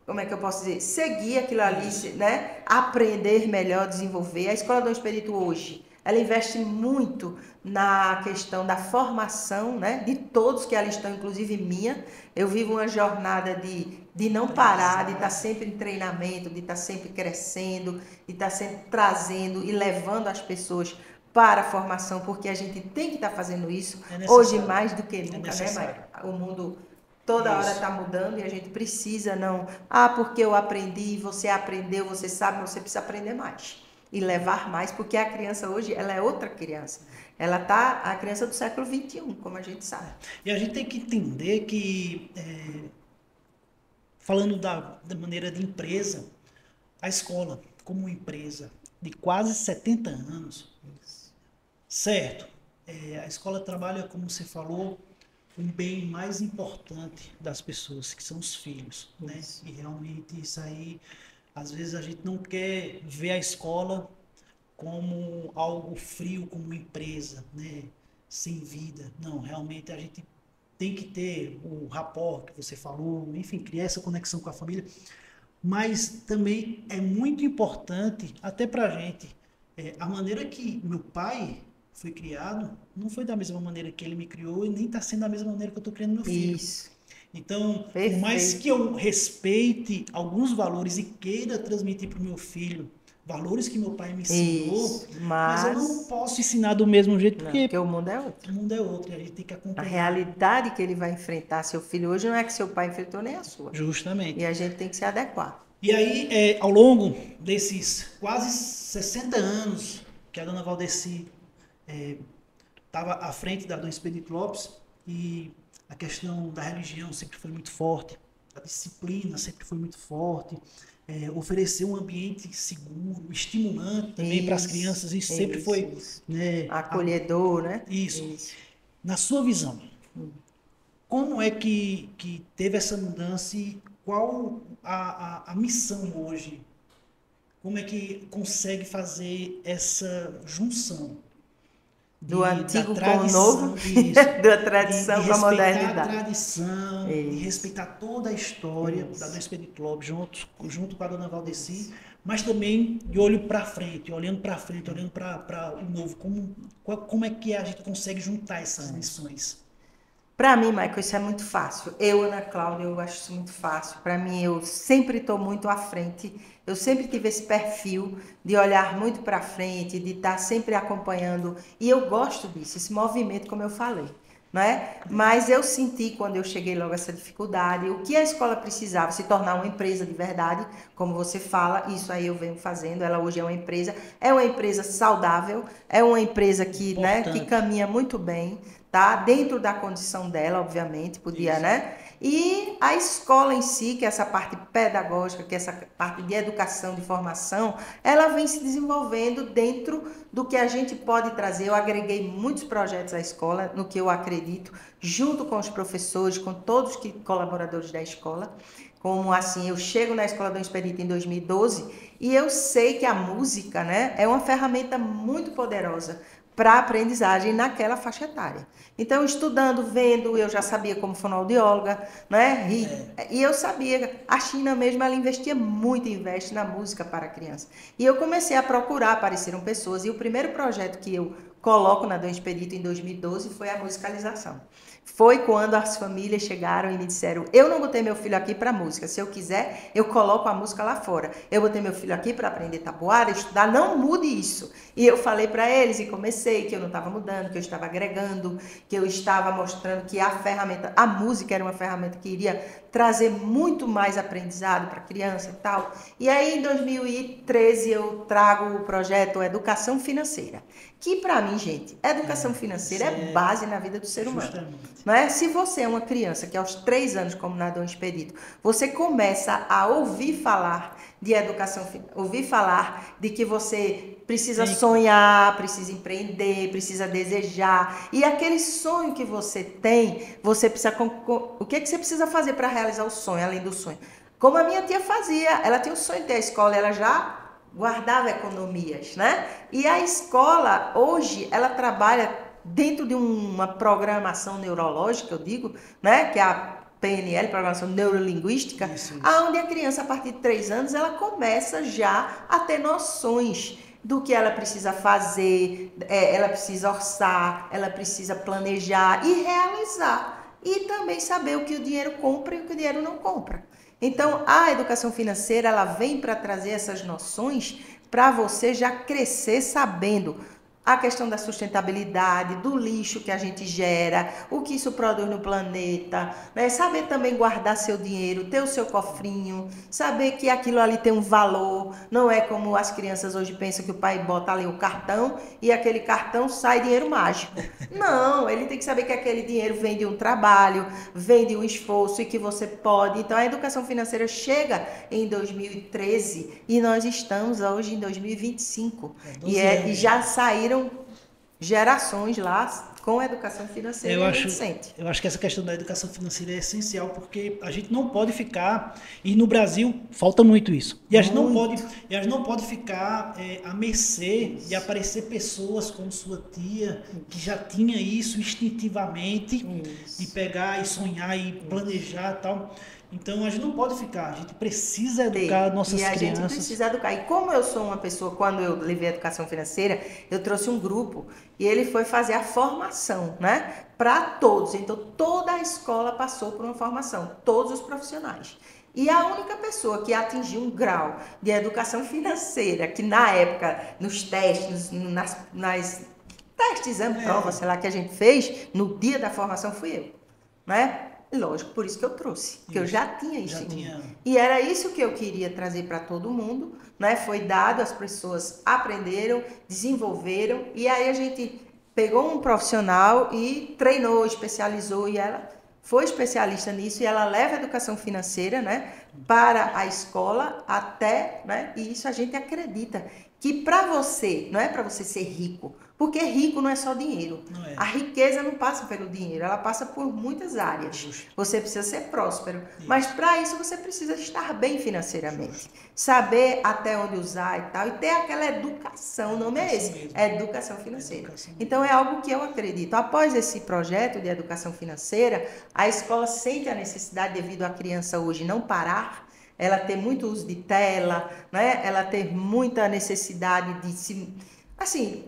como é que eu posso dizer? Seguir aquilo ali, né? Aprender melhor, desenvolver. A Escola Dom Expedito hoje, ela investe muito na questão da formação, né? De todos que ali estão, inclusive minha. Eu vivo uma jornada de não parar, de estar sempre em treinamento, de estar sempre crescendo, de estar sempre trazendo e levando as pessoas para a formação, porque a gente tem que estar fazendo isso hoje mais do que nunca, né, Maia? O mundo toda hora está mudando e a gente precisa não... porque eu aprendi, você aprendeu, você sabe, você precisa aprender mais e levar mais, porque a criança hoje, ela é outra criança. Ela tá a criança do século XXI, como a gente sabe. E a gente tem que entender que, falando da maneira de empresa, a escola, como empresa de quase 70 anos, certo? A escola trabalha, como você falou, um bem mais importante das pessoas, que são os filhos, né? E realmente isso aí, às vezes a gente não quer ver a escola como algo frio, como uma empresa, né? Sem vida. Não, realmente a gente tem que ter o rapport que você falou, enfim, criar essa conexão com a família. Mas também é muito importante, até pra gente, a maneira que meu pai foi criado, não foi da mesma maneira que ele me criou e nem está sendo da mesma maneira que eu estou criando meu filho. Isso. Então, Perfeito. por mais que eu respeite alguns valores e queira transmitir para o meu filho valores que meu pai me ensinou, mas eu não posso ensinar do mesmo jeito, porque o mundo é outro. O mundo é outro e a gente tem que A acompanhar. realidade que ele vai enfrentar, seu filho hoje, não é que seu pai enfrentou nem a sua. Justamente. E a gente tem que se adequar. E aí, ao longo desses quase 60 anos que a dona Valdeci estava à frente da Dom Expedito Lopes, e a questão da religião sempre foi muito forte, a disciplina sempre foi muito forte, oferecer um ambiente seguro, estimulante também para as crianças. Isso sempre foi, isso. né, Acolhedor, né? isso. Isso. Na sua visão, como é que teve essa mudança e qual a missão hoje? Como é que consegue fazer essa junção Do da antigo com o novo, tradição, isso, da de tradição com a respeitar a modernidade. tradição, de Isso, respeitar toda a história da isso, do Expedito Club, junto com a dona Valdeci, isso. mas também de olho para frente, olhando para frente, olhando para o novo. Como é que a gente consegue juntar essas missões? Para mim, Michael, isso é muito fácil. Eu, Ana Cláudia, eu acho isso muito fácil. Para mim, eu sempre estou muito à frente. Eu sempre tive esse perfil de olhar muito para frente, de estar sempre acompanhando. E eu gosto disso, esse movimento, como eu falei. Não é? Mas eu senti quando eu cheguei logo essa dificuldade, o que a escola precisava, se tornar uma empresa de verdade, como você fala, isso aí eu venho fazendo, ela hoje é uma empresa saudável, é uma empresa que, né, que Importante. caminha muito bem, tá? Dentro da condição dela, obviamente, podia, Isso. né? E a escola em si, que é essa parte pedagógica, que é essa parte de educação, de formação, ela vem se desenvolvendo dentro do que a gente pode trazer. Eu agreguei muitos projetos à escola, no que eu acredito, junto com os professores, com todos os colaboradores da escola. Como assim, eu chego na Escola Dom Expedito em 2012 e eu sei que a música, né, é uma ferramenta muito poderosa para a aprendizagem naquela faixa etária. Então, estudando, vendo, eu já sabia como fonoaudióloga, né? E eu sabia, a China mesmo, ela investia muito, investe na música para a criança. E eu comecei a procurar, apareceram pessoas, e o primeiro projeto que eu coloco na Dom Expedito em 2012 foi a musicalização. Foi quando as famílias chegaram e me disseram: eu não botei meu filho aqui para música, se eu quiser, eu coloco a música lá fora. Eu botei meu filho aqui para aprender tabuada, estudar, não mude isso. E eu falei para eles e comecei que eu não estava mudando, que eu estava agregando, que eu estava mostrando que a ferramenta, a música era uma ferramenta que iria trazer muito mais aprendizado para a criança e tal. E aí em 2013 eu trago o projeto Educação Financeira, que para mim, gente, educação financeira é base na vida do ser humano. Justamente. Não é? Se você é uma criança que aos 3 anos, como na Dom Expedito, você começa a ouvir falar de educação, ouvir falar de que você precisa Tem, sonhar, precisa empreender, precisa desejar, e aquele sonho que você tem, você precisa, o que você precisa fazer para realizar o sonho, além do sonho? Como a minha tia fazia, ela tinha o sonho de ter a escola, ela já guardava economias, né? E a escola, hoje, ela trabalha dentro de uma programação neurológica, eu digo, né? Que é a PNL, Programação Neurolinguística, isso. onde a criança, a partir de 3 anos, ela começa já a ter noções do que ela precisa fazer, ela precisa orçar, ela precisa planejar e realizar. E também saber o que o dinheiro compra e o que o dinheiro não compra. Então, a educação financeira, ela vem para trazer essas noções para você já crescer sabendo a questão da sustentabilidade, do lixo que a gente gera, o que isso produz no planeta, né? Saber também guardar seu dinheiro, ter o seu cofrinho, saber que aquilo ali tem um valor, não é como as crianças hoje pensam que o pai bota ali o cartão e aquele cartão sai dinheiro mágico. Não, ele tem que saber que aquele dinheiro vem de um trabalho, vem de um esforço e que você pode. Então a educação financeira chega em 2013 e nós estamos hoje em 2025. 12 E anos já já. saíram gerações lá com educação financeira Eu e a acho, gente sente. eu acho que essa questão da educação financeira é essencial, porque a gente não pode ficar, e no Brasil falta muito isso, Muito. e a gente não pode ficar à mercê de aparecer pessoas como sua tia, que já tinha isso instintivamente, de Isso. pegar e sonhar e planejar e tal. Então a gente não pode ficar, a gente precisa educar Ter. E nossas a gente crianças. precisa educar. E como eu sou uma pessoa, quando eu levei a educação financeira, eu trouxe um grupo e ele foi fazer a formação, né? Para todos. Então, toda a escola passou por uma formação, todos os profissionais. E a única pessoa que atingiu um grau de educação financeira, que na época, nos testes, nas testes, exame, prova, sei lá, que a gente fez, no dia da formação fui eu, né? Lógico, por isso que eu trouxe, porque eu Isso. já tinha isso Já em mim. tinha. E era isso que eu queria trazer para todo mundo, né? Foi dado, as pessoas aprenderam, desenvolveram, e aí a gente pegou um profissional e treinou, especializou, e ela foi especialista nisso e ela leva a educação financeira, né, para a escola até, né, e isso a gente acredita que para você, não é para você ser rico, porque rico não é só dinheiro. Não é. A riqueza não passa pelo dinheiro, ela passa por muitas áreas. Justo. Você precisa ser próspero, Isso. mas para isso você precisa estar bem financeiramente, saber até onde usar e tal, e ter aquela educação, o nome é esse, mesmo. é educação financeira. Educação Então é algo que eu acredito. Após esse projeto de educação financeira, a escola sente a necessidade, devido à criança hoje não parar, ela ter muito uso de tela, né? Ela ter muita necessidade de se... Assim,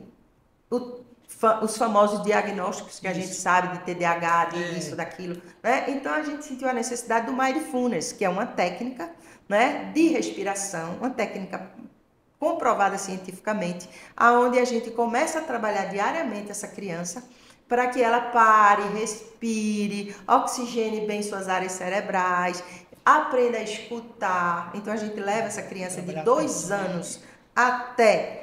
os famosos diagnósticos que a gente sabe de TDAH, de isso, daquilo, né? Então a gente sentiu a necessidade do Mindfulness, que é uma técnica, né, de respiração, uma técnica comprovada cientificamente, aonde a gente começa a trabalhar diariamente essa criança para que ela pare, respire, oxigene bem suas áreas cerebrais, aprenda a escutar. Então a gente leva essa criança de 2 anos até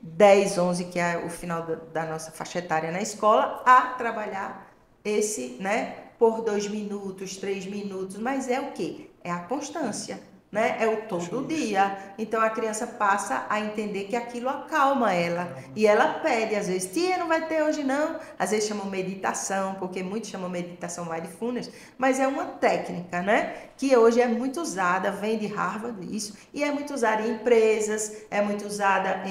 10, 11, que é o final da nossa faixa etária na escola, a trabalhar esse, né, por 2 minutos, 3 minutos, mas é o quê? É a constância, né? É o todo dia. Então a criança passa a entender que aquilo acalma ela. E ela pede, às vezes, tia, não vai ter hoje não. Às vezes chamam meditação, porque muitos chamam meditação mindfulness, mas é uma técnica, né? Que hoje é muito usada, vem de Harvard isso, e é muito usada em empresas, é muito usada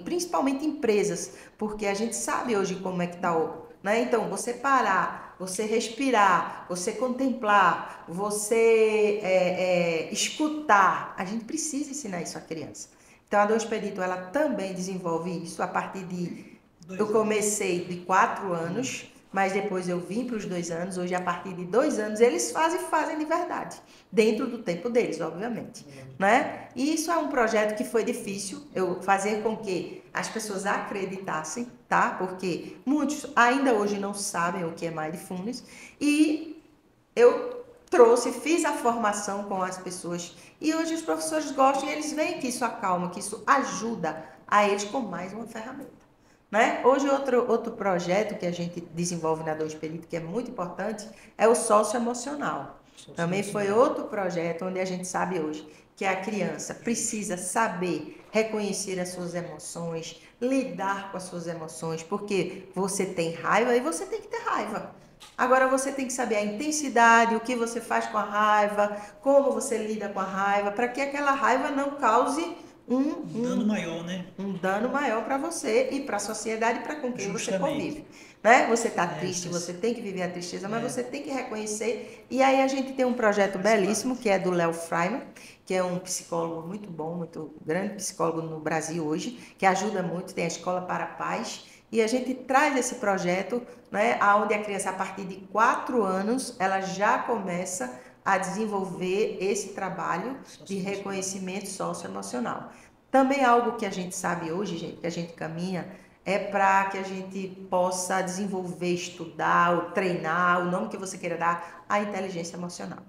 principalmente em empresas, porque a gente sabe hoje como é que está o... Né? Então, você parar, você respirar, você contemplar, você escutar, a gente precisa ensinar isso à criança. Então, a Dom Expedito, ela também desenvolve isso a partir de... Eu comecei de 4 anos, mas depois eu vim para os 2 anos. Hoje, a partir de 2 anos, eles fazem de verdade, dentro do tempo deles, obviamente, né? E isso é um projeto que foi difícil, eu fazer com que as pessoas acreditassem, tá? Porque muitos ainda hoje não sabem o que é Mindfulness, e eu fiz a formação com as pessoas, e hoje os professores gostam e eles veem que isso acalma, que isso ajuda a eles com mais uma ferramenta. Né? Hoje, outro projeto que a gente desenvolve na Dom Expedito, que é muito importante, é o socioemocional. Também foi outro projeto onde a gente sabe hoje que a criança precisa saber reconhecer as suas emoções, lidar com as suas emoções, porque você tem raiva e você tem que ter raiva. Agora você tem que saber a intensidade, o que você faz com a raiva, como você lida com a raiva, para que aquela raiva não cause um dano maior, né? Um dano maior para você e para a sociedade, para com quem você convive. Né? Você está triste, você tem que viver a tristeza, mas você tem que reconhecer. E aí a gente tem um projeto belíssimo, que é do Léo Freiman, que é um psicólogo muito bom, muito grande psicólogo no Brasil hoje, que ajuda muito, tem a Escola para Pais. E a gente traz esse projeto, né, onde a criança, a partir de 4 anos, ela já começa a desenvolver esse trabalho de reconhecimento socioemocional. Também algo que a gente sabe hoje, gente, que a gente caminha, é para que a gente possa desenvolver, estudar, ou treinar, o nome que você queira dar, a inteligência emocional.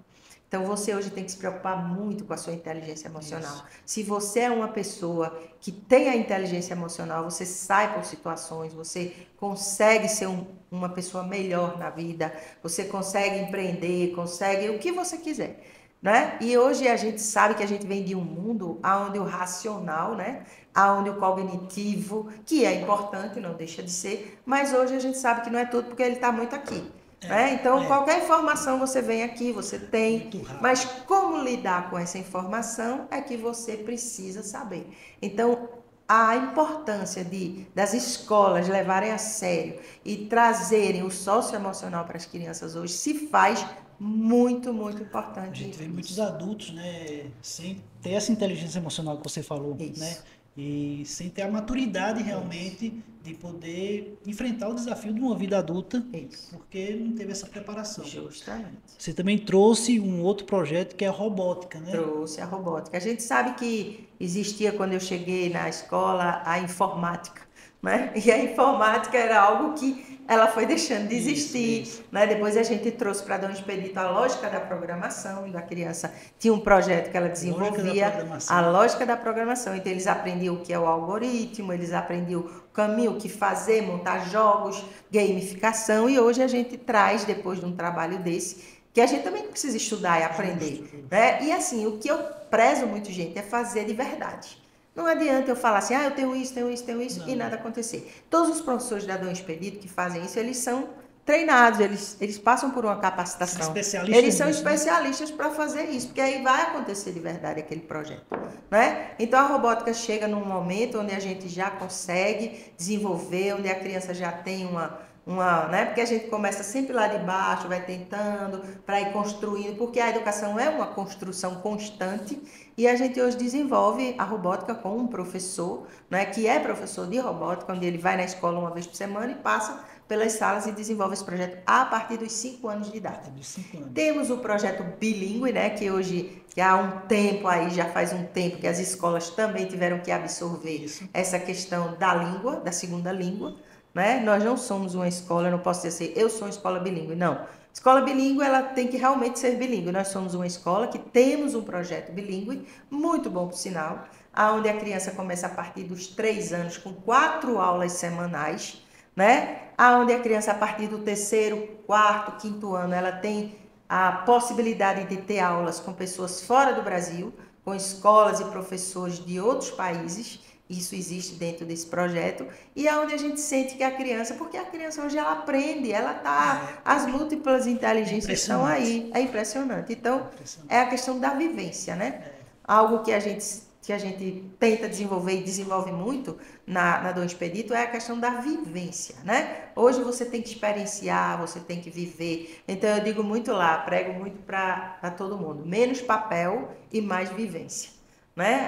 Então, você hoje tem que se preocupar muito com a sua inteligência emocional. Isso. Se você é uma pessoa que tem a inteligência emocional, você sai por situações, você consegue ser uma pessoa melhor na vida, você consegue empreender, consegue o que você quiser. Né? E hoje a gente sabe que a gente vem de um mundo onde o racional, né? Onde o cognitivo, que é importante, não deixa de ser, mas hoje a gente sabe que não é tudo porque ele está muito aqui. Né? Então, qualquer informação você vem aqui, você tem, mas como lidar com essa informação é que você precisa saber. Então, a importância das escolas levarem a sério e trazerem o socioemocional para as crianças hoje se faz muito, muito importante. A gente vê muitos adultos, né, sem ter essa inteligência emocional que você falou, né? E sem ter a maturidade realmente de poder enfrentar o desafio de uma vida adulta, porque não teve essa preparação. Justamente. Você também trouxe um outro projeto que é a robótica, né? Trouxe a robótica. A gente sabe que existia, quando eu cheguei na escola, a informática, né? E a informática era algo que ela foi deixando de existir, Isso. né? Depois a gente trouxe para Dom Expedito a lógica da programação, e a criança tinha um projeto que ela desenvolvia, a lógica da programação. Então eles aprendiam o que é o algoritmo, eles aprendiam o caminho, o que fazer, montar jogos, gamificação, e hoje a gente traz, depois de um trabalho desse, que a gente também precisa estudar e aprender, né? E assim, o que eu prezo muito, gente, é fazer de verdade. Não adianta eu falar assim, eu tenho isso, não, e nada acontecer. Todos os professores da Dom Expedito que fazem isso, eles são treinados, eles passam por uma capacitação. Eles são especialistas para fazer isso, porque aí vai acontecer de verdade aquele projeto, né? Então a robótica chega num momento onde a gente já consegue desenvolver, onde a criança já tem né? Porque a gente começa sempre lá de baixo, vai tentando para ir construindo, porque a educação é uma construção constante e a gente hoje desenvolve a robótica com um professor, né, que é professor de robótica, onde ele vai na escola uma vez por semana e passa pelas salas e desenvolve esse projeto a partir dos 5 anos de idade. Temos o projeto bilíngue, né, que hoje, que há um tempo aí, já faz um tempo que as escolas também tiveram que absorver essa questão da língua, da segunda língua, né? Nós não somos uma escola, eu não posso dizer assim, eu sou uma escola bilíngue, não. Escola bilíngue, ela tem que realmente ser bilíngue. Nós somos uma escola que temos um projeto bilíngue, muito bom por sinal, onde a criança começa a partir dos 3 anos com 4 aulas semanais, né? Onde a criança, a partir do 3º, 4º, 5º ano, ela tem a possibilidade de ter aulas com pessoas fora do Brasil, com escolas e professores de outros países. Isso existe dentro desse projeto e é onde a gente sente que a criança, porque a criança hoje ela aprende, ela tá, as múltiplas inteligências estão aí, é impressionante. Então, é a questão da vivência, né? Algo que a gente tenta desenvolver e desenvolve muito na Dom Expedito é a questão da vivência, né? Hoje você tem que experienciar, você tem que viver. Então eu digo muito lá, prego muito para todo mundo, menos papel e mais vivência, né?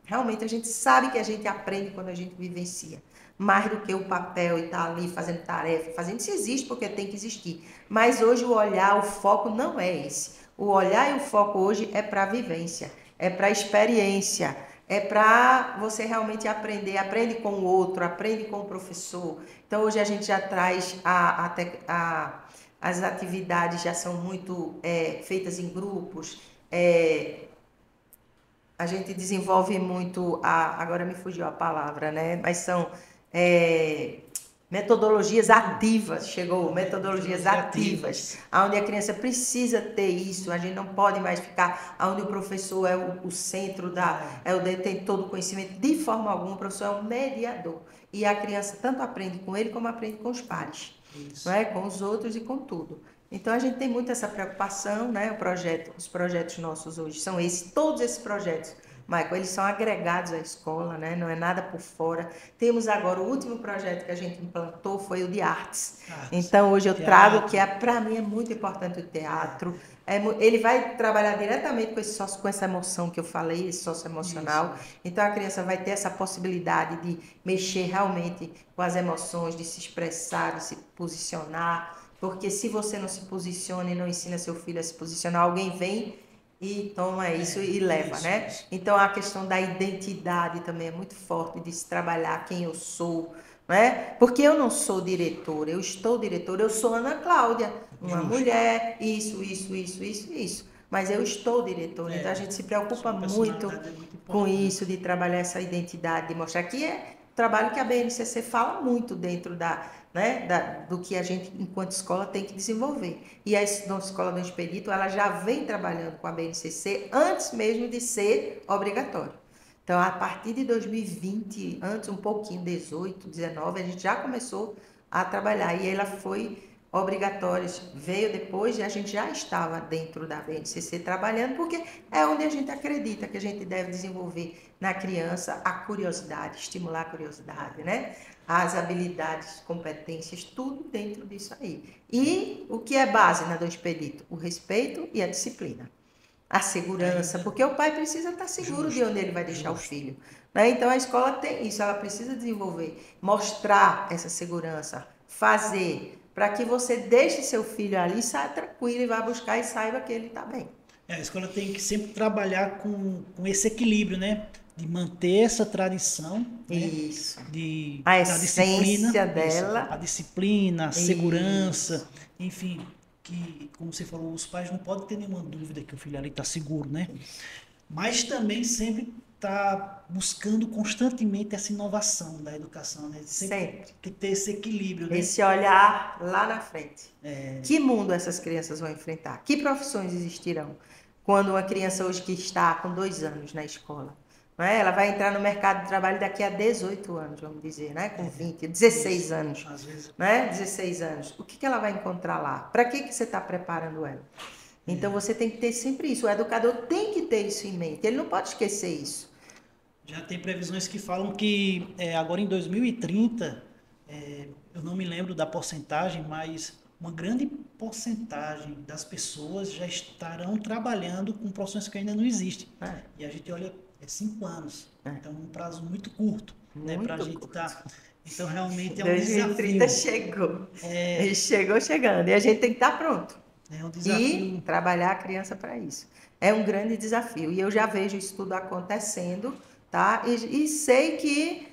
Realmente a gente sabe que a gente aprende quando a gente vivencia. Mais do que o papel e estar ali fazendo tarefa, fazendo isso existe porque tem que existir. Mas hoje o olhar, o foco não é esse. O olhar e o foco hoje é para a vivência, é para a experiência, é para você realmente aprender, aprende com o outro, aprende com o professor. Então hoje a gente já traz as atividades já são muito feitas em grupos, a gente desenvolve muito, agora me fugiu a palavra, né? Mas são metodologias ativas, metodologias ativas, onde a criança precisa ter isso, a gente não pode mais ficar onde o professor é o centro, é o detentor do conhecimento, de forma alguma, o professor é um mediador, e a criança tanto aprende com ele, como aprende com os pares, não é? Com os outros e com tudo. Então a gente tem muito essa preocupação, né? Os projetos nossos hoje são todos esses projetos, Michael, eles são agregados à escola, né? Não é nada por fora. Temos agora o último projeto que a gente implantou foi o de artes. Então hoje eu trago que para mim é muito importante o teatro. Ele vai trabalhar diretamente com essa emoção que eu falei, esse socioemocional. Então a criança vai ter essa possibilidade de mexer realmente com as emoções, de se expressar, de se posicionar. Porque se você não se posiciona e não ensina seu filho a se posicionar, alguém vem e toma isso e leva, né? Então a questão da identidade também é muito forte, de se trabalhar quem eu sou, né? Porque eu não sou diretora, eu estou diretora, eu sou Ana Cláudia, uma mulher, isso. Mas eu estou diretora, então a gente se preocupa muito com isso, de trabalhar essa identidade, de mostrar que é trabalho que a BNCC fala muito dentro do que a gente, enquanto escola, tem que desenvolver. E a nossa Escola Dom Expedito, ela já vem trabalhando com a BNCC antes mesmo de ser obrigatório. Então, a partir de 2020, antes um pouquinho, 18, 19, a gente já começou a trabalhar. E ela foi obrigatória, veio depois e a gente já estava dentro da BNCC trabalhando, porque é onde a gente acredita que a gente deve desenvolver na criança a curiosidade, estimular a curiosidade, né? As habilidades, competências, tudo dentro disso aí. E o que é base na Dom Expedito? O respeito e a disciplina. A segurança, porque o pai precisa estar seguro de onde ele vai deixar o filho, né? Então a escola tem isso, ela precisa desenvolver, mostrar essa segurança, fazer, para que você deixe seu filho ali, saia tranquilo e vá buscar e saiba que ele está bem. A escola tem que sempre trabalhar com esse equilíbrio, né? de manter essa tradição, né? Isso. Da essência dela. A disciplina, a segurança, Isso. enfim, que, como você falou, os pais não podem ter nenhuma dúvida que o filho ali está seguro, né? Mas também sempre está buscando constantemente essa inovação da educação, né? Sempre que ter esse equilíbrio, né? Esse olhar lá na frente. Que mundo essas crianças vão enfrentar? Que profissões existirão? Quando uma criança hoje que está com 2 anos na escola, não é? Ela vai entrar no mercado de trabalho daqui a 18 anos, vamos dizer, né? Com 20, 16 anos. Às vezes. Né? 16 anos. O que ela vai encontrar lá? Para que você está preparando ela? Então você tem que ter sempre isso. O educador tem que ter isso em mente. Ele não pode esquecer isso. Já tem previsões que falam que agora em 2030, eu não me lembro da porcentagem, mas uma grande porcentagem das pessoas já estarão trabalhando com profissões que ainda não existem. E a gente olha, 5 anos. Então, um prazo muito curto, né, para a gente estar. Então, realmente é um 2030 desafio. chegou. Ele chegou chegando. E a gente tem que estar pronto. É um desafio. E trabalhar a criança para isso. É um grande desafio. E eu já vejo isso tudo acontecendo, tá? E sei que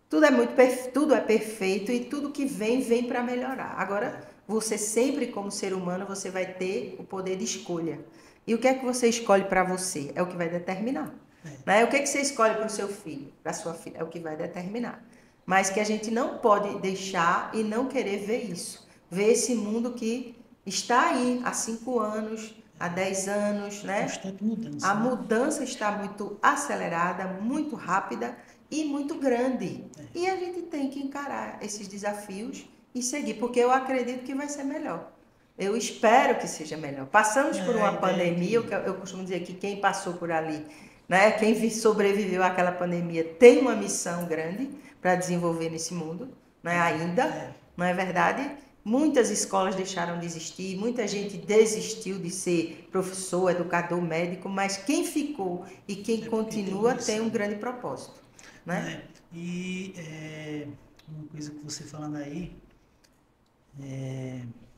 tudo é perfeito e tudo que vem para melhorar. Agora, você sempre, como ser humano, você vai ter o poder de escolha. E o que é que você escolhe para você? É o que vai determinar. Né? O que é que você escolhe para o seu filho, para a sua filha? É o que vai determinar. Mas que a gente não pode deixar e não querer ver isso. Ver esse mundo que está aí há 5 anos, há 10 anos, né? Constante mudança. A mudança está muito acelerada, muito rápida e muito grande. E a gente tem que encarar esses desafios e seguir, porque eu acredito que vai ser melhor. Eu espero que seja melhor. Passamos por uma pandemia, eu costumo dizer que quem passou por ali, né, quem sobreviveu àquela pandemia tem uma missão grande para desenvolver nesse mundo, né, ainda, não é verdade? Muitas escolas deixaram de existir, muita gente desistiu de ser professor, educador, médico, mas quem ficou e quem continua tem um grande propósito, né? E uma coisa que você falando aí,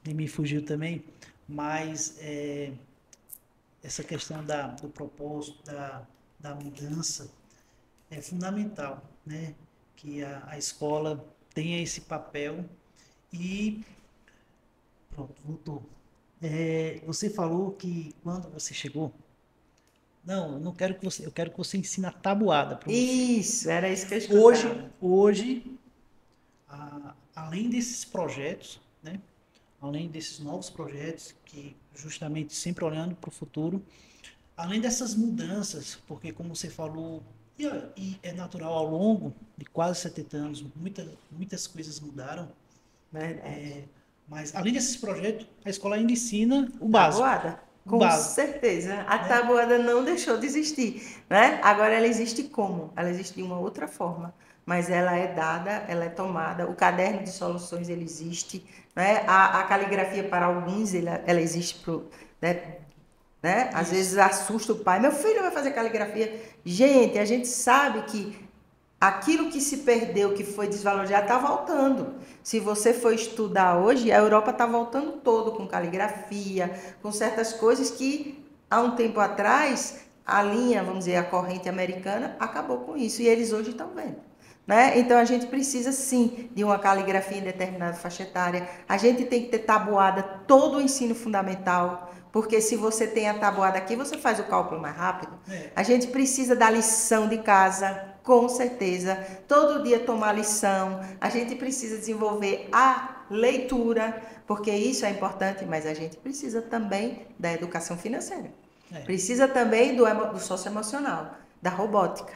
e me fugiu também, mas essa questão do propósito, da mudança, é fundamental, né? Que a escola tenha esse papel e... Pronto, voltou. Você falou que quando você chegou... Não, eu não quero que você... Eu quero que você ensine a tabuada para Isso, era isso que eu escutava. Hoje, além desses projetos, né? Além desses novos projetos, que justamente sempre olhando para o futuro, além dessas mudanças, porque como você falou, e é natural ao longo de quase 70 anos, muitas coisas mudaram. Mas além desses projetos, a escola ainda ensina o básico. Tabuada, com certeza. A tabuada não deixou de existir, né? Agora ela existe como? Ela existe de uma outra forma, mas ela é dada, ela é tomada. O caderno de soluções ele existe, né? A caligrafia para alguns ela existe pro, né? Às vezes assusta o pai. Meu filho vai fazer caligrafia. Gente, a gente sabe que aquilo que se perdeu, que foi desvalorizado, está voltando. Se você for estudar hoje, a Europa está voltando todo com caligrafia, com certas coisas que há um tempo atrás a linha, vamos dizer, a corrente americana acabou com isso e eles hoje estão vendo. Né? Então a gente precisa sim de uma caligrafia em determinada faixa etária. A gente tem que ter tabuada todo o ensino fundamental, porque se você tem a tabuada aqui, você faz o cálculo mais rápido. A gente precisa da lição de casa, com certeza. Todo dia tomar lição. A gente precisa desenvolver a leitura, porque isso é importante, mas a gente precisa também da educação financeira. Precisa também do socioemocional, da robótica,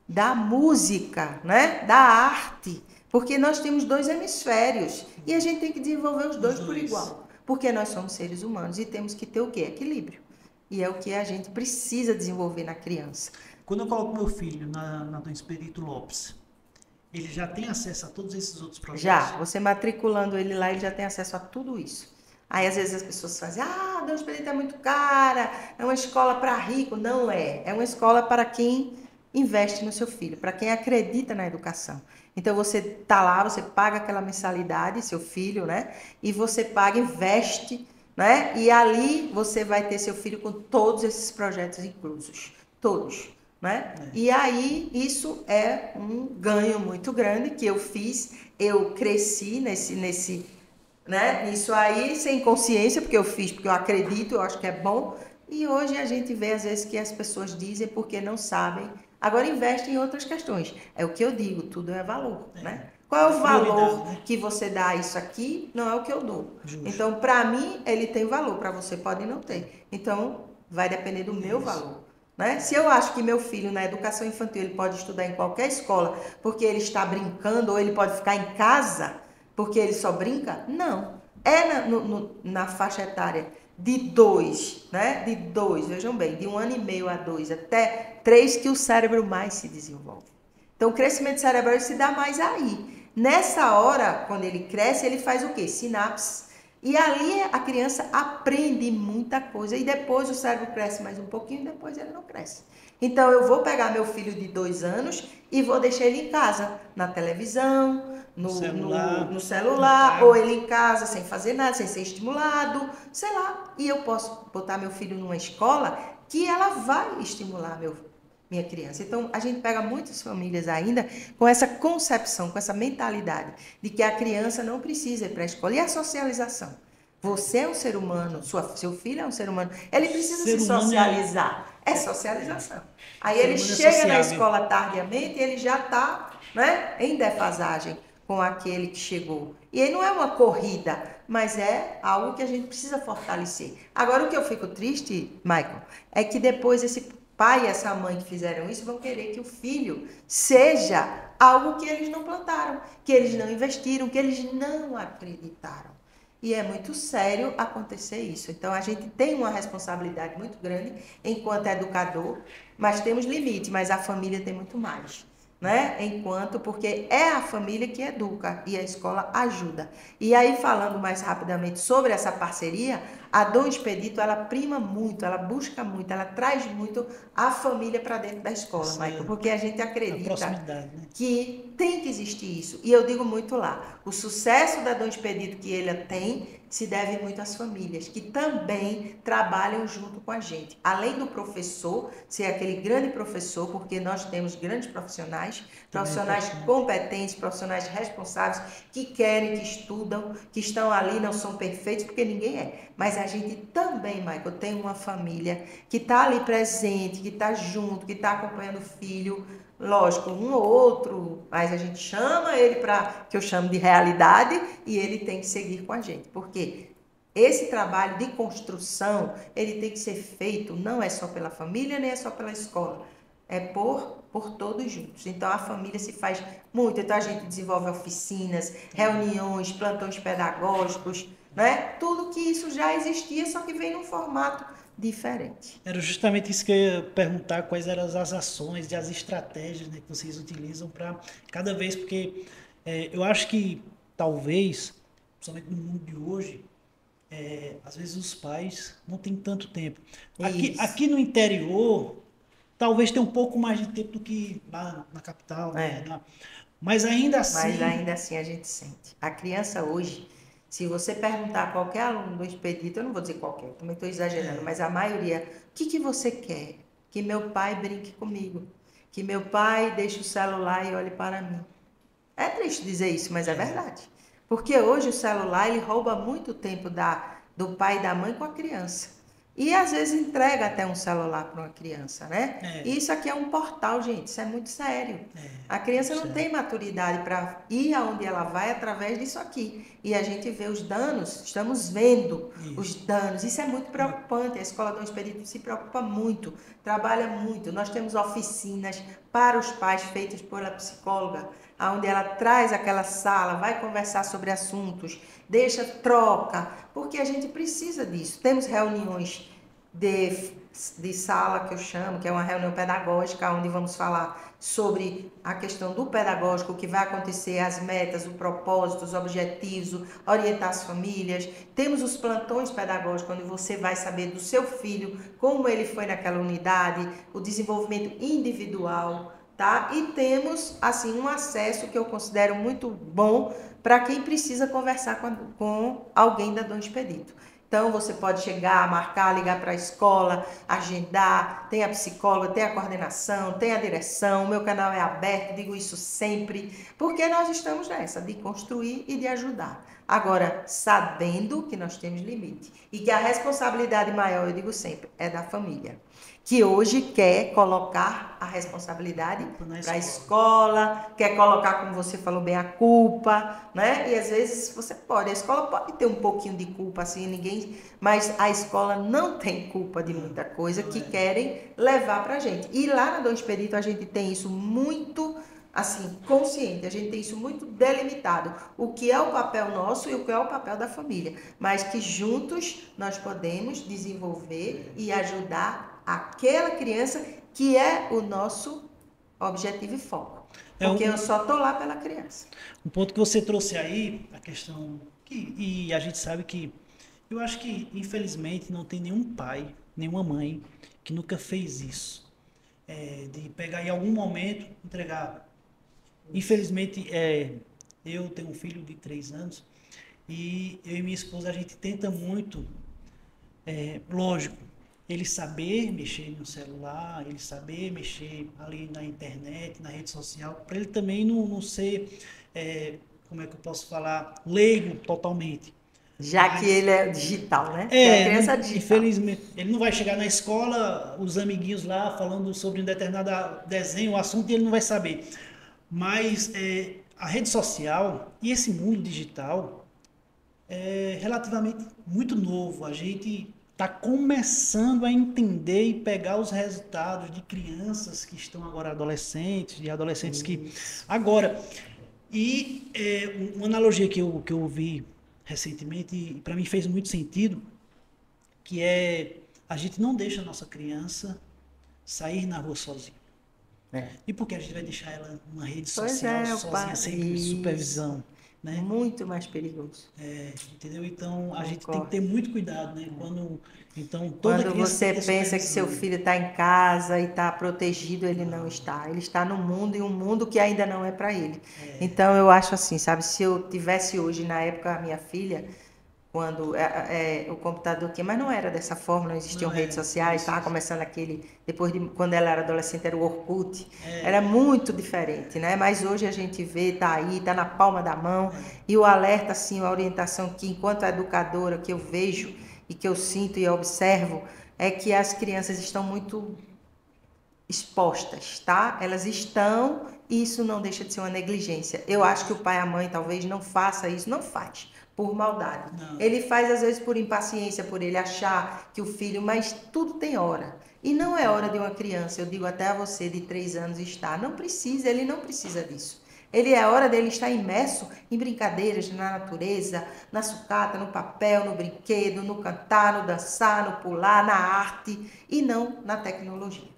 da música, né? Da arte, porque nós temos 2 hemisférios e a gente tem que desenvolver os dois por igual, porque nós somos seres humanos e temos que ter o quê? Equilíbrio. E é o que a gente precisa desenvolver na criança. Quando eu coloco meu filho na do Expedito Lopes, ele já tem acesso a todos esses outros projetos? Já, você matriculando ele lá, ele já tem acesso a tudo isso. Aí às vezes as pessoas fazem, Dom Expedito é muito cara, é uma escola para rico. Não é, é uma escola para quem investe no seu filho, para quem acredita na educação. Então você está lá, você paga aquela mensalidade, seu filho, né? E você paga, investe, né? E ali você vai ter seu filho com todos esses projetos inclusos, todos. né? E aí isso é um ganho muito grande que eu fiz, eu cresci nisso aí sem consciência, porque eu fiz, porque eu acredito, eu acho que é bom. E hoje a gente vê às vezes que as pessoas dizem porque não sabem. Agora investem em outras questões. É o que eu digo, tudo é valor, né? Qual é o valor que você dá a isso aqui? Não é o que eu dou. Justo. Então, para mim, ele tem valor, para você pode não ter. Então, vai depender do meu valor. Né? Se eu acho que meu filho na educação infantil ele pode estudar em qualquer escola porque ele está brincando ou ele pode ficar em casa porque ele só brinca, não. É na faixa etária de 2, né? De 2, vejam bem, de 1 ano e meio a 2 até 3 que o cérebro mais se desenvolve. Então o crescimento cerebral se dá mais aí. Nessa hora, quando ele cresce, ele faz o quê? Sinapses. E ali a criança aprende muita coisa e depois o cérebro cresce mais um pouquinho e depois ele não cresce. Então eu vou pegar meu filho de 2 anos e vou deixar ele em casa, na televisão, no celular, ou ele em casa sem fazer nada, sem ser estimulado, sei lá. E eu posso botar meu filho numa escola que ela vai estimular minha criança. Então, a gente pega muitas famílias ainda com essa concepção, com essa mentalidade de que a criança não precisa ir para a escola. E a socialização? Você é um ser humano, seu filho é um ser humano, ele precisa se socializar. É socialização. Aí ele chega na escola tardiamente e ele já está, né, em defasagem com aquele que chegou. E aí não é uma corrida, mas é algo que a gente precisa fortalecer. Agora, o que eu fico triste, Michael, é que depois esse pai e essa mãe que fizeram isso vão querer que o filho seja algo que eles não plantaram, que eles não investiram, que eles não acreditaram. E é muito sério acontecer isso. Então, a gente tem uma responsabilidade muito grande enquanto educador, mas temos limite, mas a família tem muito mais. Né? Porque é a família que educa e a escola ajuda. E aí, falando mais rapidamente sobre essa parceria, a Dom Expedito, ela prima muito, ela busca muito, ela traz muito a família para dentro da escola, Michael, porque a gente acredita que tem que existir isso. E eu digo muito lá, o sucesso da Dom Expedito que ele tem se deve muito às famílias, que também trabalham junto com a gente. Além do professor, ser aquele grande professor, porque nós temos grandes profissionais competentes, profissionais responsáveis, que querem, que estudam, que estão ali, não são perfeitos, porque ninguém é. Mas a gente também, Michael, tem uma família que está ali presente, que está junto, que está acompanhando o filho, lógico, um ou outro, mas a gente chama ele para, que eu chamo de realidade, e ele tem que seguir com a gente. Porque esse trabalho de construção, ele tem que ser feito, não é só pela família, nem é só pela escola, é por todos juntos. Então, a família se faz muito. Então, a gente desenvolve oficinas, reuniões, plantões pedagógicos, né? Tudo que isso já existia, só que vem num formato diferente. Era justamente isso que eu ia perguntar, quais eram as ações e as estratégias, né, que vocês utilizam para cada vez, porque eu acho que talvez, principalmente no mundo de hoje, às vezes os pais não têm tanto tempo. Aqui no interior, talvez tenha um pouco mais de tempo do que lá na capital, né? Mas ainda assim a gente sente. A criança hoje, se você perguntar a qualquer aluno do Expedito, eu não vou dizer qualquer, também estou exagerando, mas a maioria, o que você quer? Que meu pai brinque comigo, que meu pai deixe o celular e olhe para mim. É triste dizer isso, mas é verdade. Porque hoje o celular, ele rouba muito tempo do pai e da mãe com a criança. E às vezes entrega até um celular para uma criança, né? Isso aqui é um portal, gente, isso é muito sério. A criança não tem maturidade para ir aonde ela vai através disso aqui. E a gente vê os danos, estamos vendo os danos. Isso é muito preocupante. A Escola Dom Expedito se preocupa muito, trabalha muito. Nós temos oficinas para os pais feitas pela psicóloga, onde ela traz aquela sala, vai conversar sobre assuntos, troca, porque a gente precisa disso. Temos reuniões de sala, que eu chamo, que é uma reunião pedagógica, onde vamos falar sobre a questão do pedagógico, o que vai acontecer, as metas, o propósito, os objetivos, orientar as famílias. Temos os plantões pedagógicos, onde você vai saber do seu filho, como ele foi naquela unidade, o desenvolvimento individual, tá? E temos, assim, um acesso que eu considero muito bom para quem precisa conversar com alguém da Dom Expedito. Então, você pode chegar, marcar, ligar para a escola, agendar, tem a psicóloga, tem a coordenação, tem a direção, o meu canal é aberto, digo isso sempre, porque nós estamos nessa, de construir e de ajudar. Agora, sabendo que nós temos limite e que a responsabilidade maior, eu digo sempre, é da família, que hoje quer colocar a responsabilidade para a escola, quer colocar, como você falou bem, a culpa, né? E às vezes você pode, a escola pode ter um pouquinho de culpa, assim, ninguém, mas a escola não tem culpa de muita coisa que querem levar para a gente. E lá na Dom Expedito a gente tem isso muito, assim, consciente, a gente tem isso muito delimitado, o que é o papel nosso e o que é o papel da família, mas que juntos nós podemos desenvolver e ajudar aquela criança que é o nosso objetivo e foco. Porque eu só estou lá pela criança. Um ponto que você trouxe aí, a questão e a gente sabe que eu acho que infelizmente não tem nenhum pai, nenhuma mãe que nunca fez isso, de pegar em algum momento entregar. Infelizmente, eu tenho um filho de 3 anos e eu e minha esposa a gente tenta muito, lógico, ele saber mexer no celular, ele saber mexer ali na internet, na rede social, para ele também não ser, como é que eu posso falar, leigo totalmente. Já que ele é digital, né? É criança digital. Infelizmente, ele não vai chegar na escola, os amiguinhos lá falando sobre um determinado desenho, o assunto, e ele não vai saber. Mas a rede social e esse mundo digital é relativamente muito novo. A gente está começando a entender e pegar os resultados de crianças que estão agora adolescentes, de adolescentes que agora. E uma analogia que eu vi recentemente, e para mim fez muito sentido, que a gente não deixa a nossa criança sair na rua sozinha. E por que a gente vai deixar ela numa rede social sozinha, sem supervisão? Né? Muito mais perigoso. Entendeu? Então, a gente tem que ter muito cuidado, né? Quando você pensa que seu filho está em casa e está protegido, ele não está. Ele está no mundo e um mundo que ainda não é para ele. Então, eu acho assim, sabe? Se eu tivesse hoje, na época, a minha filha, quando o computador aqui, mas não era dessa forma, não existiam redes sociais, estava começando quando ela era adolescente, era o Orkut, era muito diferente, né? Mas hoje a gente vê, tá aí, tá na palma da mão, e o alerta, assim, a orientação que, enquanto educadora, que eu vejo e que eu sinto e observo, é que as crianças estão muito expostas, tá? Elas estão, e isso não deixa de ser uma negligência. Eu acho que o pai e a mãe talvez não faça isso, não faz por maldade. Não. Ele faz às vezes por impaciência, por ele achar que o filho, mas tudo tem hora. E não é hora de uma criança, eu digo até a você de 3 anos estar, não precisa, ele não precisa disso. Ele é hora dele estar imerso em brincadeiras na natureza, na sucata, no papel, no brinquedo, no cantar, no dançar, no pular, na arte e não na tecnologia.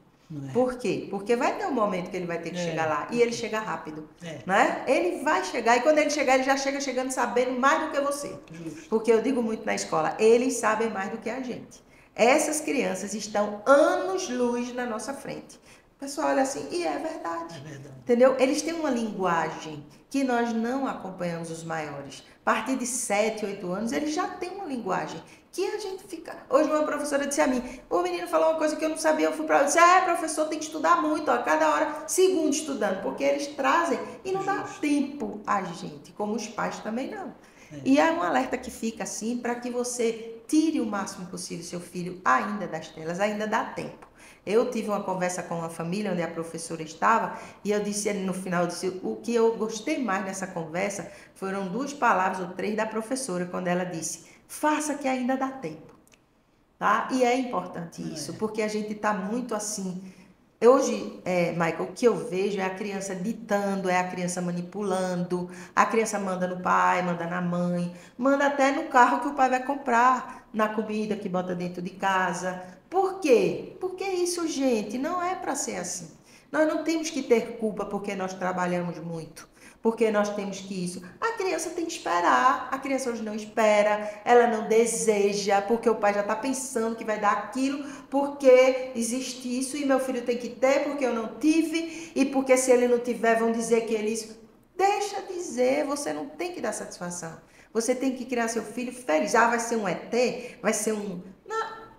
Por quê? Porque vai ter um momento que ele vai ter que chegar lá e ele chega rápido, né? Ele vai chegar e quando ele chegar, ele já chega chegando sabendo mais do que você. Porque eu digo muito na escola, eles sabem mais do que a gente. Essas crianças estão anos-luz na nossa frente. O pessoal olha assim, e é verdade. Entendeu? Eles têm uma linguagem que nós não acompanhamos os maiores. A partir de 7, 8 anos, eles já têm uma linguagem que a gente fica... Hoje uma professora disse a mim, o menino falou uma coisa que eu não sabia, eu fui para ela, disse, professor, tem que estudar muito, ó, cada hora, segundo estudando, porque eles trazem e não dá tempo a gente, como os pais também não. E é um alerta que fica assim, para que você tire o máximo possível seu filho ainda das telas, ainda dá tempo. Eu tive uma conversa com uma família onde a professora estava e eu disse no final, o que eu gostei mais nessa conversa foram 2 palavras ou 3 da professora, quando ela disse, faça que ainda dá tempo, tá? E é importante isso, porque a gente está muito assim... Hoje, Michael, o que eu vejo é a criança ditando, é a criança manipulando, a criança manda no pai, manda na mãe, manda até no carro que o pai vai comprar, na comida que bota dentro de casa. Por quê? Porque isso, gente, não é para ser assim. Nós não temos que ter culpa porque nós trabalhamos muito, porque nós temos que isso. A criança tem que esperar, a criança hoje não espera, ela não deseja, porque o pai já está pensando que vai dar aquilo, porque existe isso e meu filho tem que ter, porque eu não tive, e porque se ele não tiver vão dizer que ele isso. Deixa dizer, você não tem que dar satisfação. Você tem que criar seu filho feliz. Ah, vai ser um ET? Vai ser um...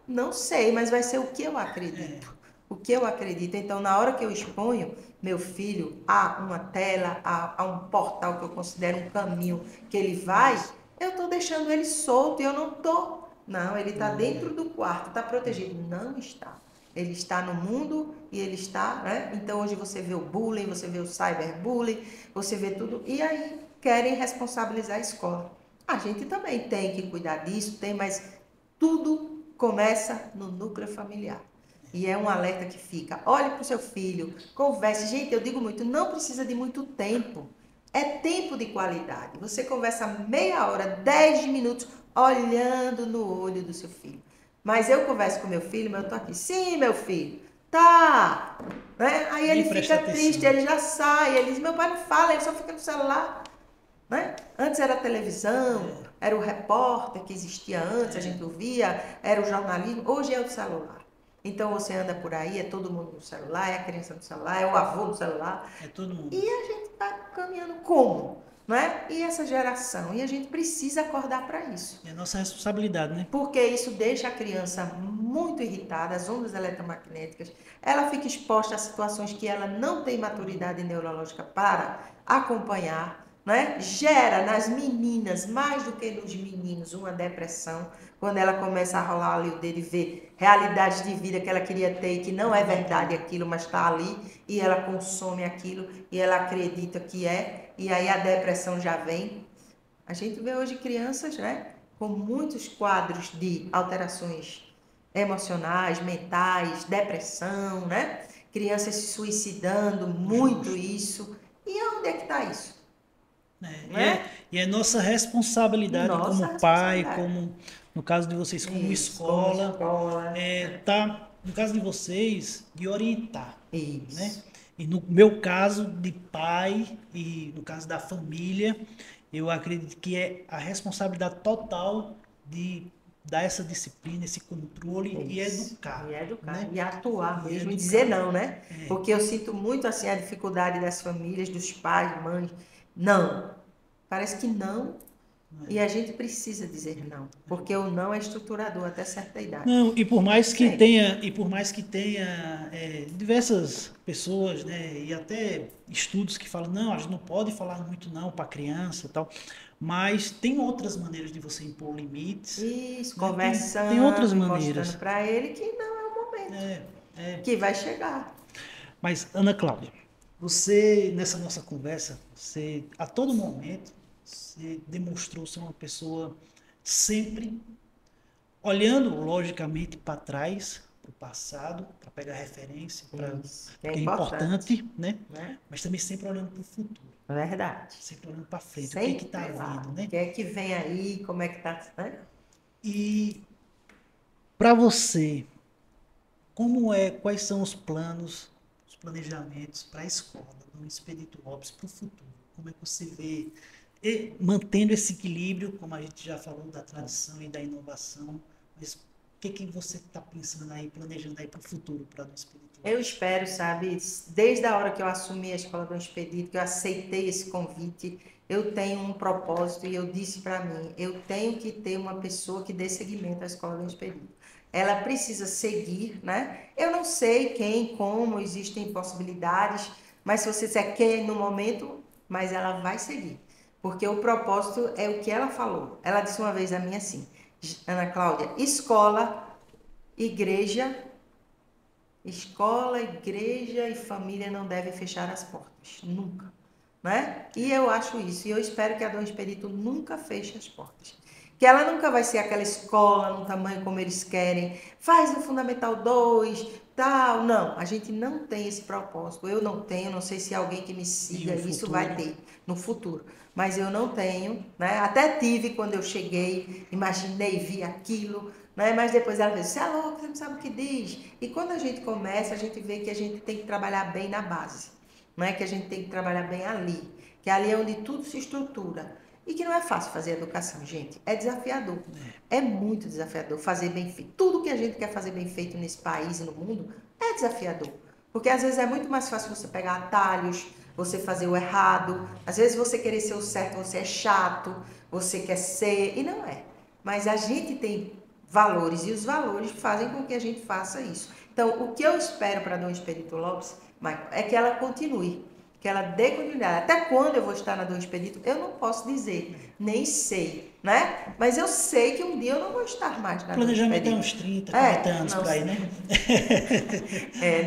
Não sei, mas vai ser o que eu acredito. O que eu acredito. Então, na hora que eu exponho meu filho a uma tela, a um portal que eu considero um caminho que ele vai, eu estou deixando ele solto e eu não estou. Não, ele está dentro do quarto, está protegido. Não está. Ele está no mundo e ele está, né? Então, hoje você vê o bullying, você vê o cyberbullying, você vê tudo. E aí, querem responsabilizar a escola. A gente também tem que cuidar disso, mas tudo começa no núcleo familiar. E é um alerta que fica. Olhe para o seu filho, converse. Gente, eu digo muito, não precisa de muito tempo. É tempo de qualidade. Você conversa meia hora, 10 minutos, olhando no olho do seu filho. Mas eu converso com meu filho, mas eu tô aqui. Sim, meu filho. Tá. Né? Aí ele fica triste, ele já sai. Ele diz, meu pai não fala, ele só fica no celular. Né? Antes era a televisão, era o repórter que existia antes, a gente ouvia, era o jornalismo. Hoje é o celular. Então você anda por aí, é todo mundo no celular, é a criança no celular, é o avô no celular. É todo mundo. E a gente está caminhando como? Não é? E essa geração? E a gente precisa acordar para isso. É a nossa responsabilidade, né? Porque isso deixa a criança muito irritada, as ondas eletromagnéticas. Ela fica exposta a situações que ela não tem maturidade neurológica para acompanhar. Né? Gera nas meninas, mais do que nos meninos, uma depressão, quando ela começa a rolar ali o dedo e ver realidades de vida que ela queria ter e que não é verdade aquilo, mas está ali, e ela consome aquilo, e ela acredita que é, e aí a depressão já vem. A gente vê hoje crianças, né, com muitos quadros de alterações emocionais, mentais, depressão, né? Crianças se suicidando, muito isso. E onde é que está isso? E é nossa responsabilidade como pai, como no caso de vocês como escola, tá, no caso de vocês, de orientar. Isso. Né? E no meu caso de pai e no caso da família, eu acredito que é a responsabilidade total de dar essa disciplina, esse controle e educar. E educar, né? e atuar mesmo, e dizer não, né? Porque eu sinto muito assim a dificuldade das famílias, dos pais, mães. Não. Parece que não. E a gente precisa dizer não, porque o não é estruturador até certa idade. Não, e por mais que tenha diversas pessoas, né, e até estudos que falam, não, a gente não pode falar muito não para criança e tal, mas tem outras maneiras de você impor limites. Isso, né? conversando, tem outras maneiras. mostrando para ele que não é o momento, que vai chegar. Mas, Ana Cláudia, você, nessa nossa conversa, você, a todo momento, você demonstrou ser uma pessoa sempre olhando, logicamente, para trás, para o passado, para pegar referência, que é importante, né? Mas também sempre olhando para o futuro. Verdade. Sempre olhando para frente, sempre o que está vindo, né? O que é que vem aí, como é que está, né? E para você, quais são os planos, os planejamentos para a escola do Expedito Lopes para o futuro? Como é que você vê mantendo esse equilíbrio, como a gente já falou, da tradição e da inovação, mas o que você está pensando aí, planejando aí para o futuro, para o Expedito? Eu espero, sabe, desde a hora que eu assumi a Escola do Expedito, que eu aceitei esse convite, eu tenho um propósito e eu disse para mim, eu tenho que ter uma pessoa que dê seguimento à Escola do Expedito. Ela precisa seguir, né? Eu não sei quem, como, existem possibilidades, mas se você disser quem no momento, mas ela vai seguir. Porque o propósito é o que ela falou. Ela disse uma vez a mim assim, Ana Cláudia, escola, igreja e família não devem fechar as portas, nunca. Né? E eu acho isso, e eu espero que a Dom Expedito nunca feche as portas. Que ela nunca vai ser aquela escola no tamanho como eles querem, faz o Fundamental 2, tal. Não, a gente não tem esse propósito. Eu não tenho, não sei se alguém que me siga isso vai ter no futuro. Mas eu não tenho, né? Até tive quando eu cheguei, imaginei, vi aquilo, né? Mas depois ela disse, você é louco, você não sabe o que diz. E quando a gente começa, a gente vê que a gente tem que trabalhar bem na base, não é que a gente tem que trabalhar bem ali, que ali é onde tudo se estrutura. E que não é fácil fazer educação, gente. É desafiador. É muito desafiador fazer bem feito. Tudo que a gente quer fazer bem feito nesse país e no mundo é desafiador. Porque às vezes é muito mais fácil você pegar atalhos, você fazer o errado. Às vezes você querer ser o certo, você é chato, você quer ser, e não é. Mas a gente tem valores, e os valores fazem com que a gente faça isso. Então, o que eu espero para Dom Expedito Lopes, Michael, é que ela continue, que ela dê continuidade. Até quando eu vou estar na Dom Expedito, eu não posso dizer, nem sei, né? Mas eu sei que um dia eu não vou estar mais na O Dom planejamento é Expedito. uns 30, 40 anos por aí, né?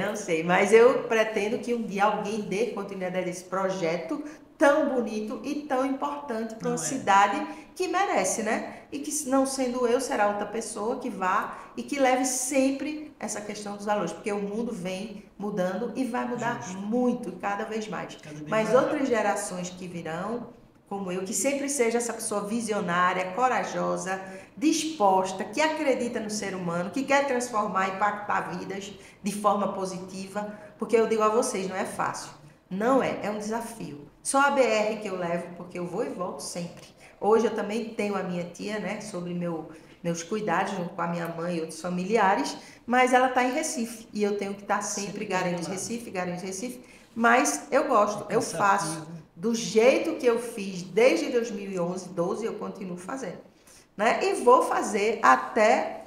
Não sei, mas eu pretendo que um dia alguém dê continuidade a esse projeto tão bonito e tão importante para uma Não é. cidade que merece, né? E que não sendo eu, será outra pessoa que vá e que leve sempre essa questão dos valores, porque o mundo vem mudando e vai mudar Justo. muito, cada vez mais. Cada vez Mas mais outras rápido. gerações que virão, como eu, que sempre seja essa pessoa visionária, corajosa, disposta, que acredita no ser humano, que quer transformar, impactar vidas de forma positiva, porque eu digo a vocês, não é fácil. Não é, é um desafio. Só a BR que eu levo, porque eu vou e volto sempre. Hoje eu também tenho a minha tia, né, sobre meus cuidados, junto com a minha mãe e outros familiares, mas ela está em Recife, e eu tenho que estar sempre Garanhuns, Recife, mas eu gosto, eu faço Cansativo. do jeito que eu fiz desde 2011, 12, eu continuo fazendo, né? E vou fazer até,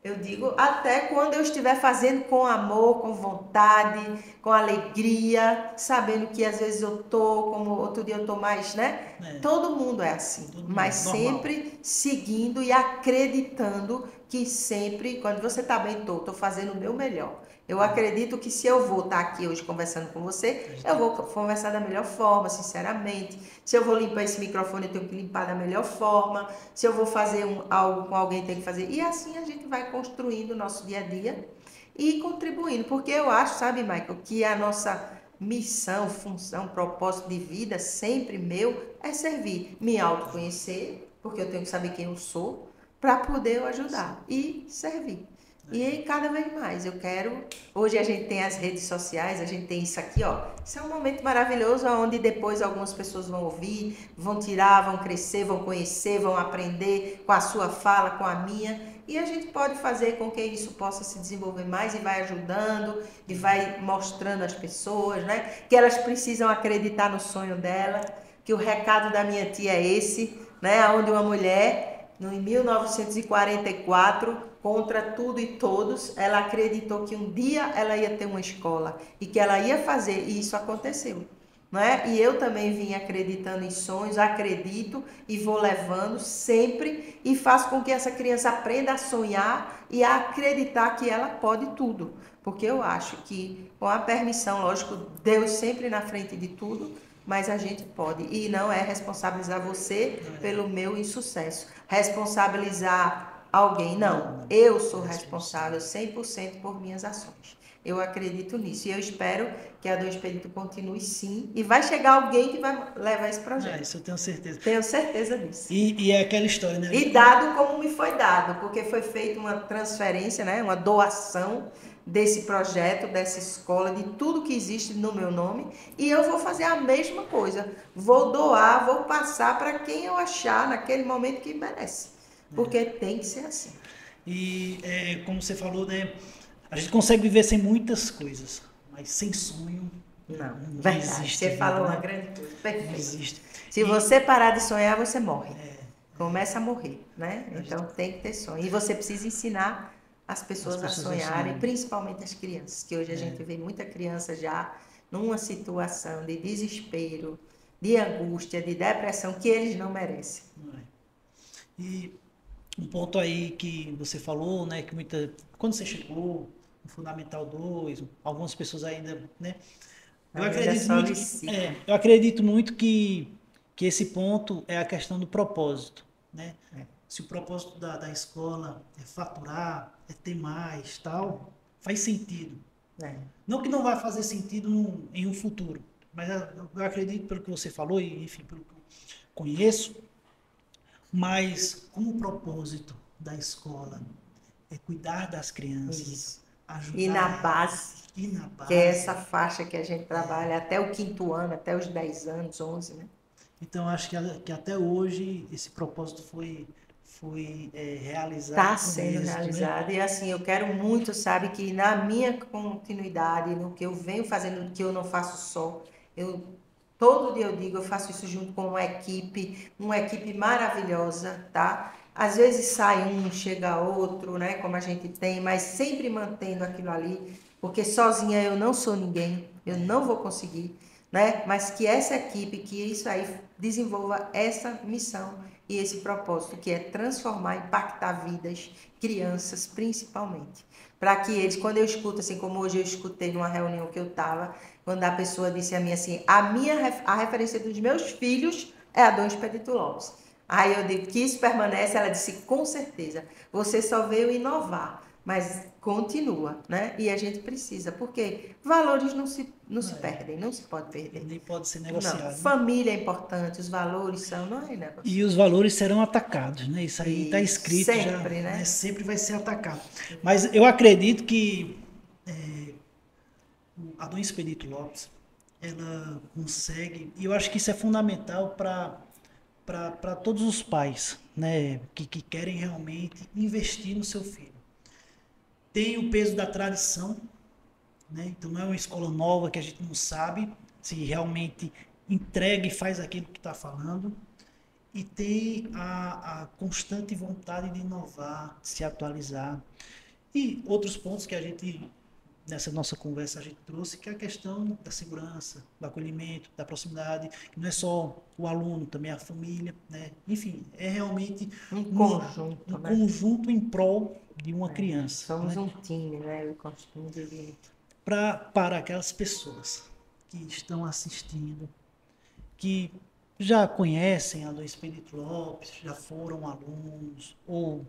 eu digo, até quando eu estiver fazendo com amor, com vontade, com alegria, sabendo que às vezes eu tô, como outro dia eu tô mais, né? É, Todo mundo é assim, todo mas mundo, normal. sempre seguindo e acreditando que sempre, quando você tá bem, tô fazendo o meu melhor. Eu acredito que se eu vou estar aqui hoje conversando com você, eu vou conversar da melhor forma, sinceramente. Se eu vou limpar esse microfone, eu tenho que limpar da melhor forma. Se eu vou fazer algo com alguém, tem que fazer. E assim a gente vai construindo o nosso dia a dia e contribuindo. Porque eu acho, sabe, Michael, que a nossa missão, função, propósito de vida, sempre meu, é servir. Me autoconhecer, porque eu tenho que saber quem eu sou, para poder eu ajudar e servir. E cada vez mais eu quero. Hoje a gente tem as redes sociais, a gente tem isso aqui, ó. Isso é um momento maravilhoso onde depois algumas pessoas vão ouvir, vão tirar, vão crescer, vão conhecer, vão aprender com a sua fala, com a minha. E a gente pode fazer com que isso possa se desenvolver mais e vai ajudando e vai mostrando às pessoas, né? Que elas precisam acreditar no sonho dela, que o recado da minha tia é esse, né? Onde uma mulher, em 1944, contra tudo e todos, ela acreditou que um dia ela ia ter uma escola e que ela ia fazer, e isso aconteceu. Não é? E eu também vim acreditando em sonhos, acredito e vou levando sempre e faço com que essa criança aprenda a sonhar e a acreditar que ela pode tudo. Porque eu acho que, com a permissão, lógico, Deus sempre na frente de tudo, mas a gente pode. E não é responsabilizar você pelo meu insucesso. Responsabilizar alguém, não. Eu sou responsável 100% por minhas ações. Eu acredito nisso e eu espero que a Dom Expedito continue sim. E vai chegar alguém que vai levar esse projeto. Isso eu tenho certeza. Tenho certeza disso. E é aquela história, né? E dado como me foi dado, porque foi feita uma transferência, né, uma doação desse projeto, dessa escola, de tudo que existe no meu nome, e eu vou fazer a mesma coisa. Vou doar, vou passar para quem eu achar naquele momento que merece. Porque tem que ser assim. E como você falou, né? A gente consegue viver sem muitas coisas, mas sem sonho Não, não verdade. existe Você vida, falou né? uma grande coisa. Não Perfeito. existe. Se você parar de sonhar, você morre. Começa a morrer, né? Então tem que ter sonho. E você precisa ensinar as pessoas a sonharem, principalmente as crianças, que hoje a gente vê muita criança já numa situação de desespero, de angústia, de depressão que eles não merecem. Não é. E um ponto aí que você falou, né, que quando você chegou no Fundamental 2, algumas pessoas ainda, né, eu acredito muito que esse ponto é a questão do propósito, né? Se o propósito da escola é faturar, é ter mais, tal, faz sentido. Não que não vai fazer sentido em um futuro, mas eu acredito pelo que você falou e enfim, pelo que eu conheço, mas como o propósito da escola é cuidar das crianças, Isso. ajudar E na base, que é essa faixa que a gente trabalha até o 5º ano, até os 10 anos, 11, né? Então, acho que até hoje esse propósito foi realizado. Está sendo realizado. Né? E assim, eu quero muito, sabe, que na minha continuidade, no que eu venho fazendo, que eu não faço só, eu Todo dia eu digo, eu faço isso junto com uma equipe maravilhosa, tá? Às vezes sai um, chega outro, né? Como a gente tem, mas sempre mantendo aquilo ali, porque sozinha eu não sou ninguém, eu não vou conseguir, né? Mas que essa equipe, que isso aí desenvolva essa missão e esse propósito, que é transformar, impactar vidas, crianças principalmente. Para que eles, quando eu escuto, assim como hoje eu escutei numa reunião que eu estava, quando a pessoa disse a mim assim, a referência dos meus filhos é a Dom Expedito Lopes. Aí eu digo que isso permanece, ela disse, com certeza, você só veio inovar, mas continua, né? E a gente precisa, porque valores não se perdem, não se pode perder. Nem pode ser Não, negociado, né? família é importante, os valores são, não é E negócio. os valores serão atacados, né? Isso aí está Isso, escrito já, sempre, né? né? Sempre vai ser atacado. Mas eu acredito que a Dom Expedito Lopes, ela consegue, e eu acho que isso é fundamental para todos os pais, né? Que querem realmente investir no seu filho. Tem o peso da tradição, né? Então não é uma escola nova que a gente não sabe se realmente entrega e faz aquilo que está falando. E tem a constante vontade de inovar, de se atualizar. E outros pontos que a gente, nessa nossa conversa, a gente trouxe, que é a questão da segurança, do acolhimento, da proximidade, que não é só o aluno, também a família, né? Enfim, é realmente Um um conjunto, né? conjunto em prol de uma É, criança, somos né? um time, né? Eu costumo dizer. Para aquelas pessoas que estão assistindo, que já conhecem a Dom Espírito Lopes, já foram alunos, ou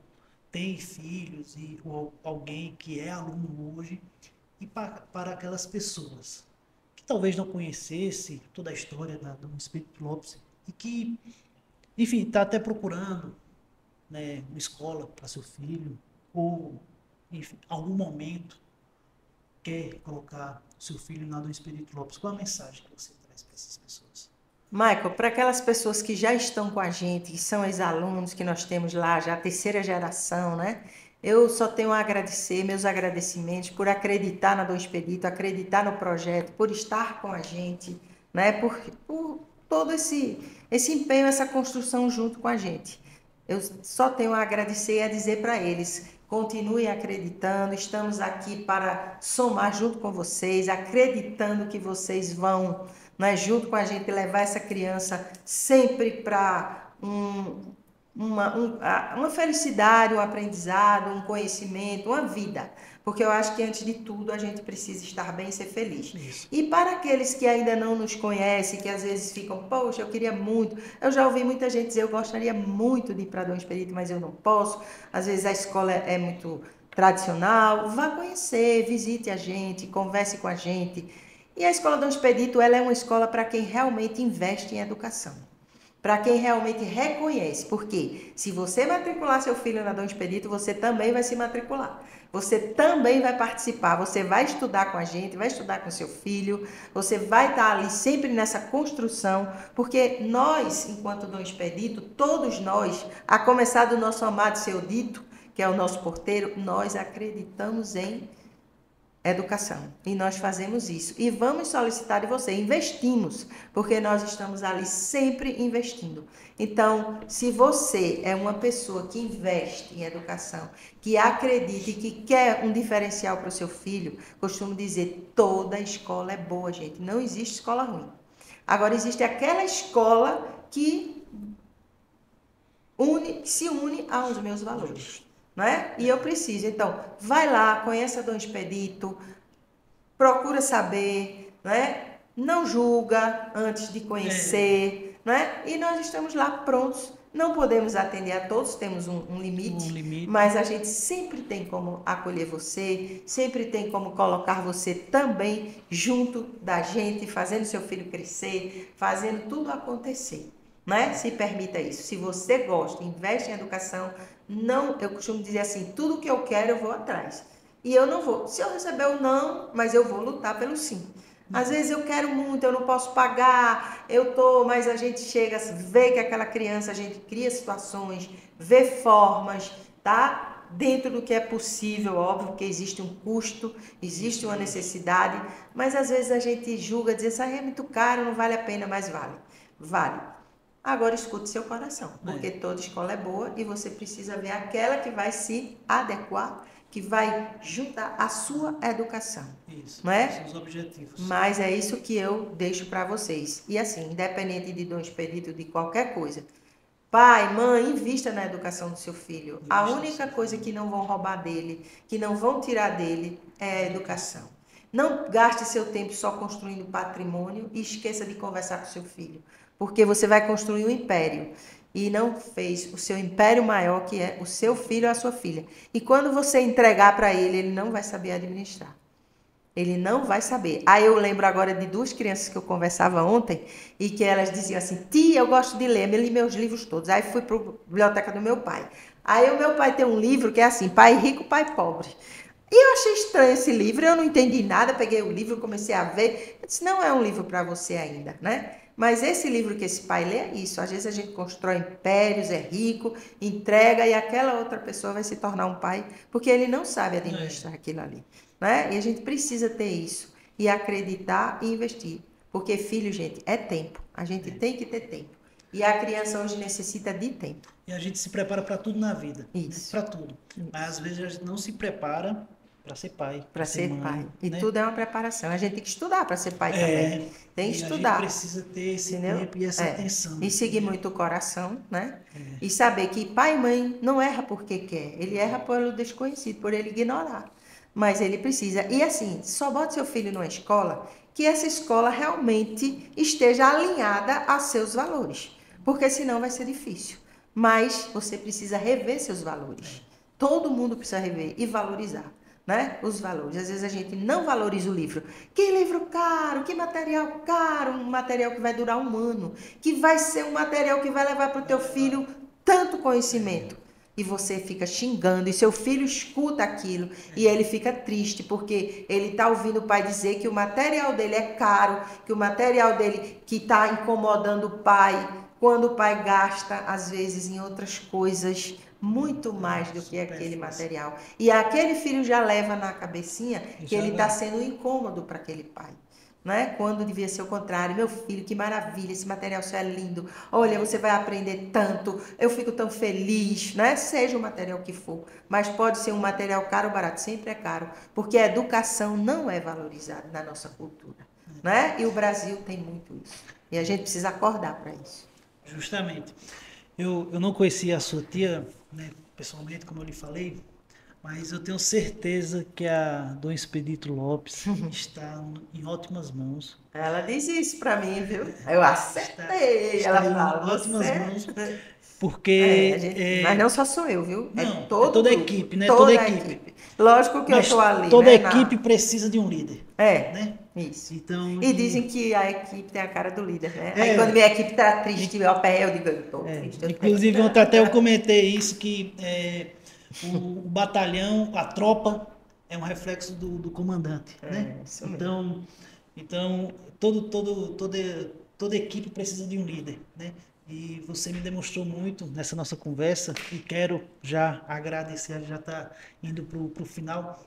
têm filhos, ou alguém que é aluno hoje, e para aquelas pessoas que talvez não conhecesse toda a história da Dom Espírito Lopes e que, enfim, está até procurando, né, uma escola para seu filho, ou, enfim, algum momento quer colocar seu filho na Dom Espírito Lopes. Qual a mensagem que você traz para essas pessoas? Michael, para aquelas pessoas que já estão com a gente, que são ex-alunos que nós temos lá, já a terceira geração, né? Eu só tenho a agradecer, meus agradecimentos por acreditar na Dom Expedito, acreditar no projeto, por estar com a gente, né? Por todo esse empenho, essa construção junto com a gente. Eu só tenho a agradecer e a dizer para eles: continuem acreditando, estamos aqui para somar junto com vocês, acreditando que vocês vão, né, junto com a gente, levar essa criança sempre para uma felicidade, um aprendizado, um conhecimento, uma vida. Porque eu acho que, antes de tudo, a gente precisa estar bem e ser feliz. Isso. E para aqueles que ainda não nos conhecem, que às vezes ficam, poxa, eu queria muito. Eu já ouvi muita gente dizer, eu gostaria muito de ir para Dom Espírito, mas eu não posso. Às vezes a escola é muito tradicional. Vá conhecer, visite a gente, converse com a gente. E a Escola Dom Expedito, ela é uma escola para quem realmente investe em educação. Para quem realmente reconhece. Porque se você matricular seu filho na Dom Expedito, você também vai se matricular. Você também vai participar, você vai estudar com a gente, vai estudar com seu filho, você vai estar ali sempre nessa construção, porque nós, enquanto Dom Expedito, todos nós, a começar do nosso amado seu Dito, que é o nosso porteiro, nós acreditamos em educação. E nós fazemos isso. E vamos solicitar de você, investimos, porque nós estamos ali sempre investindo. Então, se você é uma pessoa que investe em educação, que acredita e que quer um diferencial para o seu filho, costumo dizer, toda escola é boa, gente. Não existe escola ruim. Agora, existe aquela escola que se une aos meus valores. Não é? E eu preciso. Então, vai lá, conheça Dom Expedito, procura saber, não é? Não julga antes de conhecer, não é? E nós estamos lá prontos. Não podemos atender a todos, temos um Um limite, limite. mas a gente sempre tem como acolher você, sempre tem como colocar você também junto da gente, fazendo seu filho crescer, fazendo tudo acontecer. Né? Se permita isso. Se você gosta, investe em educação, não, eu costumo dizer assim, tudo que eu quero eu vou atrás. E eu não vou. Se eu receber o não, mas eu vou lutar pelo sim. Às vezes eu quero muito, eu não posso pagar, mas a gente chega, vê que aquela criança, a gente cria situações, vê formas, tá? dentro do que é possível, óbvio que existe um custo, existe uma necessidade, mas às vezes a gente julga, diz, isso aí é muito caro, não vale a pena, mas vale. Vale. Agora escute seu coração, porque toda escola é boa e você precisa ver aquela que vai se adequar, que vai juntar a sua educação. Isso, não é? seus objetivos. Mas é isso que eu deixo para vocês. E assim, independente de Dom Expedito, de qualquer coisa, pai, mãe, invista na educação do seu filho. A única coisa que não vão roubar dele, que não vão tirar dele, é a educação. Não gaste seu tempo só construindo patrimônio e esqueça de conversar com seu filho, porque você vai construir um império e não fez o seu império maior, que é o seu filho ou a sua filha. E quando você entregar para ele, ele não vai saber administrar. Ele não vai saber. Aí eu lembro agora de duas crianças que eu conversava ontem e que elas diziam assim, tia, eu gosto de ler, eu li meus livros todos. Aí fui para a biblioteca do meu pai. Aí o meu pai tem um livro que é assim, pai rico, pai pobre. E eu achei estranho esse livro, eu não entendi nada, peguei o livro, comecei a ver. Eu disse, não é um livro para você ainda, né? Mas esse livro que esse pai lê é isso. Às vezes a gente constrói impérios, é rico, entrega e aquela outra pessoa vai se tornar um pai, porque ele não sabe administrar aquilo ali. Né? E a gente precisa ter isso e acreditar e investir. Porque filho, gente, é tempo. A gente tem que ter tempo. E a criança hoje necessita de tempo. E a gente se prepara para tudo na vida. Isso. Para tudo. Isso. Mas às vezes a gente não se prepara para ser pai. Para ser mãe, pai. E né? tudo é uma preparação. A gente tem que estudar para ser pai também. Tem que estudar. A gente precisa ter esse tempo e essa atenção. E seguir muito o coração, né? E saber que pai e mãe não erra porque quer. Ele erra pelo desconhecido, por ele ignorar. Mas ele precisa. E assim, só bote seu filho numa escola que essa escola realmente esteja alinhada a seus valores. Porque senão vai ser difícil. Mas você precisa rever seus valores. Todo mundo precisa rever e valorizar, né? Os valores. Às vezes a gente não valoriza o livro. Que livro caro, que material caro, um material que vai durar um ano, que vai ser um material que vai levar para o teu filho tanto conhecimento. E você fica xingando, e seu filho escuta aquilo, e ele fica triste, porque ele está ouvindo o pai dizer que o material dele é caro, que o material dele que está incomodando o pai, quando o pai gasta, às vezes, em outras coisas, muito mais do que aquele material. E aquele filho já leva na cabecinha que ele está sendo um incômodo para aquele pai. Né? Quando devia ser o contrário, meu filho, que maravilha, esse material só é lindo, olha, você vai aprender tanto, eu fico tão feliz, né? Seja o material que for, mas pode ser um material caro ou barato, sempre é caro, porque a educação não é valorizada na nossa cultura, né? E o Brasil tem muito isso, e a gente precisa acordar para isso. Justamente. Eu não conhecia a sua tia, né, pessoalmente, como eu lhe falei, mas eu tenho certeza que a Dom Expedito Lopes está em ótimas mãos. Ela diz isso para mim, viu? Eu acertei. Ela fala, em ótimas mãos, porque... mas não só sou eu, viu? Não, toda a equipe, né? Toda a equipe. Lógico que mas eu estou ali, toda né? a equipe precisa de um líder. Né? Isso. Então, e dizem que a equipe tem a cara do líder, né? Aí quando minha equipe tá triste, eu pé, eu digo, eu tô triste. Inclusive, ontem até eu comentei isso, que o batalhão, a tropa, é um reflexo do comandante, né? Então toda equipe precisa de um líder, né? E você me demonstrou muito nessa nossa conversa e quero já agradecer, já está indo para o final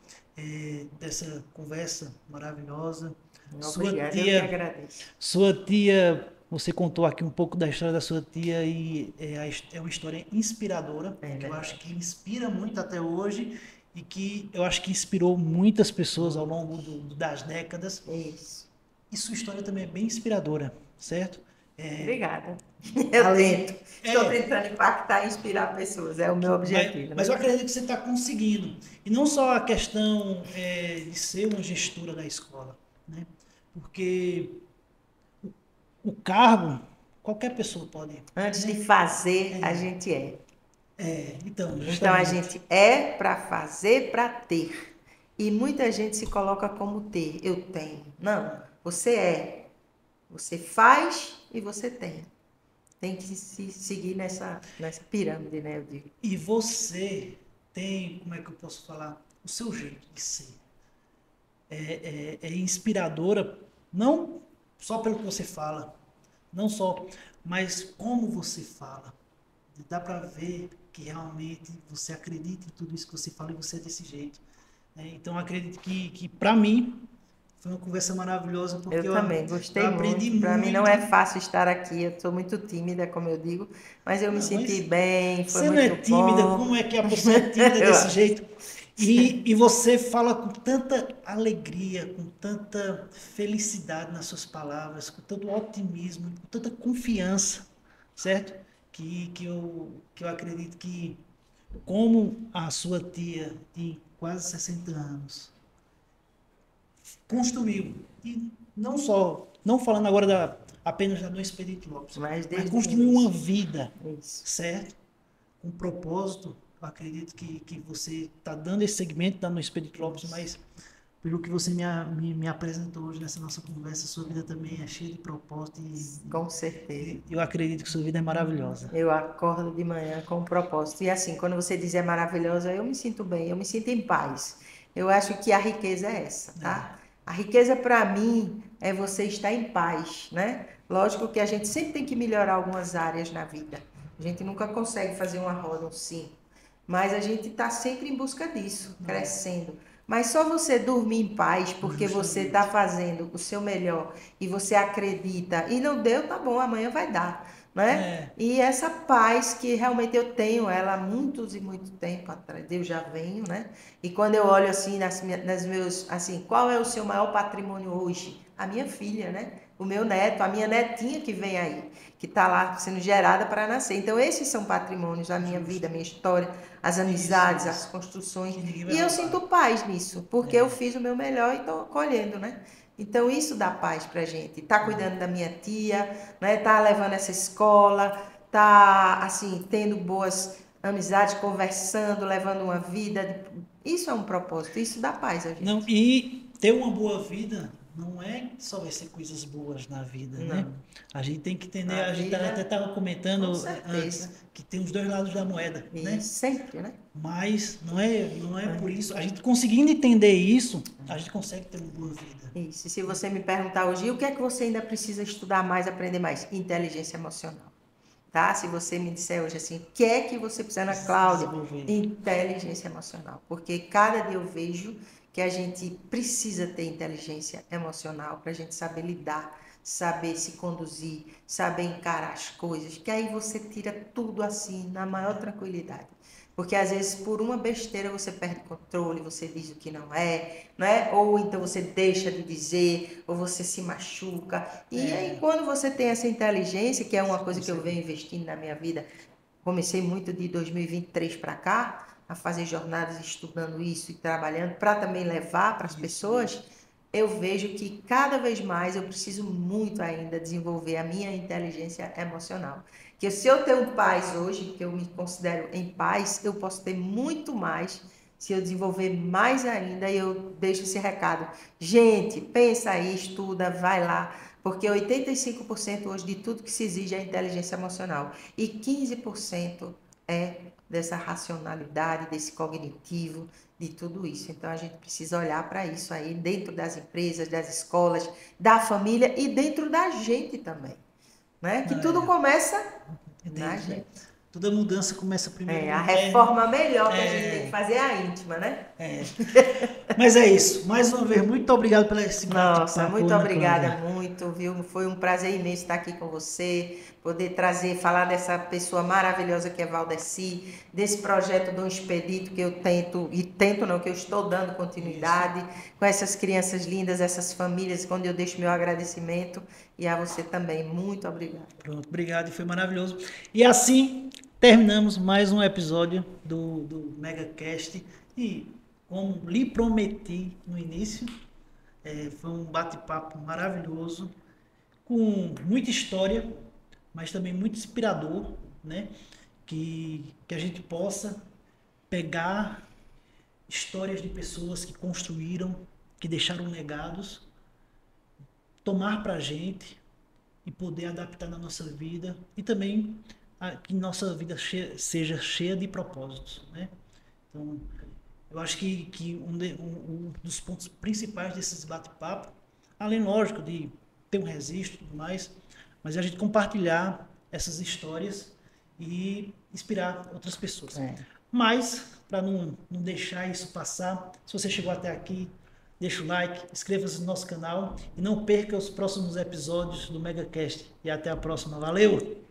dessa conversa maravilhosa. Obrigada, eu que agradeço. Sua tia, você contou aqui um pouco da história da sua tia e é uma história inspiradora, que eu acho que inspira muito até hoje e que eu acho que inspirou muitas pessoas ao longo das décadas. Isso. E sua história também é bem inspiradora, certo? Obrigada. Eu tento. Estou tentando impactar e inspirar pessoas. É o meu objetivo. Mas eu acredito que você está conseguindo. E não só a questão de ser uma gestora da escola, né? Porque o cargo, qualquer pessoa pode. Antes de fazer, a gente é. Então a gente é para fazer, para ter. E muita gente se coloca como ter. Eu tenho. Não, você é. Você faz e você tem. Tem que se seguir nessa pirâmide, né? Eu digo. E você tem, como é que eu posso falar? O seu jeito de ser. É inspiradora, não só pelo que você fala, não só, mas como você fala. dá para ver que realmente você acredita em tudo isso que você fala e você é desse jeito. Né? Então, eu acredito que para mim, foi uma conversa maravilhosa, porque Eu também eu gostei aprendi muito. Para mim não é muito. fácil estar aqui, eu sou muito tímida, como eu digo, mas eu me Não, senti mas bem, foi você não é muito tímida, bom. como é que a pessoa é tímida Eu desse acho. jeito? E você fala com tanta alegria, com tanta felicidade nas suas palavras, com tanto otimismo, com tanta confiança, certo? Que eu acredito que, como a sua tia de quase 60 anos construiu, e não só, não falando agora apenas da Dom Expedito Lopes, Mas mas desde o construiu uma início. vida, Isso. certo? Com propósito. Eu acredito que você está dando esse segmento da No Expedito Lopes, mas pelo que você me apresentou hoje nessa nossa conversa, sua vida também é cheia de propósito Com certeza. e eu acredito que sua vida é maravilhosa. Eu acordo de manhã com um propósito. E assim, quando você diz é maravilhosa, eu me sinto bem, eu me sinto em paz. Eu acho que a riqueza é essa, tá? A riqueza para mim é você estar em paz, né? Lógico que a gente sempre tem que melhorar algumas áreas na vida. A gente nunca consegue fazer uma roda, um sim. Mas a gente está sempre em busca disso, crescendo. Mas só você dormir em paz porque você está Justamente. fazendo o seu melhor e você acredita e não deu, tá bom, amanhã vai dar, né? É, E essa paz que realmente eu tenho ela há muitos e muito tempo atrás, eu já venho, né? E quando eu olho assim nas meus, assim, qual é o seu maior patrimônio hoje? A minha filha, né? O meu neto, a minha netinha que vem aí, que está lá sendo gerada para nascer. Então esses são patrimônios da minha vida, a minha história, as amizades, as isso. construções. Que ninguém vai E eu roubar. sinto paz nisso, porque eu É, fiz o meu melhor e estou colhendo, né? Então isso dá paz pra gente. Tá cuidando da minha tia, né? Tá levando essa escola, tá assim, tendo boas amizades, conversando, levando uma vida. Isso é um propósito, isso dá paz a não, gente. e ter uma boa vida não é que só vai ser coisas boas na vida, né? Não. A gente tem que entender, A a gente até vida, estava com comentando antes certeza. que tem os dois lados da moeda, E né? sempre, né? Mas não é por É. isso. A gente conseguindo entender isso, a gente consegue ter uma boa vida. Isso. E se você me perguntar hoje, o que é que você ainda precisa estudar mais, aprender mais? Inteligência emocional. Tá? Se você me disser hoje assim, o que é que você precisa, Ana Cláudia? Desenvolver. Inteligência emocional. Porque cada dia eu vejo que a gente precisa ter inteligência emocional para a gente saber lidar, saber se conduzir, saber encarar as coisas, que aí você tira tudo assim na maior tranquilidade. Porque às vezes por uma besteira você perde controle, você diz o que não é, né? Ou então você deixa de dizer, ou você se machuca. E aí É, quando você tem essa inteligência, que é uma você coisa que eu consegue. venho investindo na minha vida, comecei muito de 2023 para cá a fazer jornadas estudando isso e trabalhando para também levar para as pessoas. Eu vejo que cada vez mais eu preciso muito ainda desenvolver a minha inteligência emocional. Que se eu tenho paz hoje, que eu me considero em paz, eu posso ter muito mais se eu desenvolver mais ainda. E eu deixo esse recado. Gente, pensa aí, estuda, vai lá, porque 85% hoje de tudo que se exige é inteligência emocional e 15% é dessa racionalidade, desse cognitivo, de tudo isso. Então a gente precisa olhar para isso aí dentro das empresas, das escolas, da família e dentro da gente também, né? Que Não, tudo começa é na dentro, né? gente. Toda mudança começa primeiro É, a interno. reforma melhor que a gente tem que É, fazer é a íntima, né? é. Mas é isso. Mais uma vez, muito obrigado por esse Nossa, bate-papo, muito Ana obrigada, Cláudia. muito, viu? Foi um prazer imenso estar aqui com você, poder trazer, falar dessa pessoa maravilhosa que é Valdeci, desse projeto do Expedito que eu tento, e tento não, que eu estou dando Isso. continuidade, com essas crianças lindas, essas famílias, quando eu deixo meu agradecimento, e a você também. Muito obrigada. Pronto, obrigado e foi maravilhoso. E assim terminamos mais um episódio do MegaCast. E como lhe prometi no início, foi um bate-papo maravilhoso, com muita história, mas também muito inspirador, né? Que a gente possa pegar histórias de pessoas que construíram, que deixaram legados, tomar para a gente e poder adaptar na nossa vida e também que nossa vida seja cheia de propósitos, né? Então, eu acho que um dos pontos principais desses bate-papo, além, lógico, de ter um registro e tudo mais, mas é a gente compartilhar essas histórias e inspirar outras pessoas. É. Mas, para não deixar isso passar, se você chegou até aqui, deixa o like, inscreva-se no nosso canal e não perca os próximos episódios do MegaCast. E até a próxima. Valeu!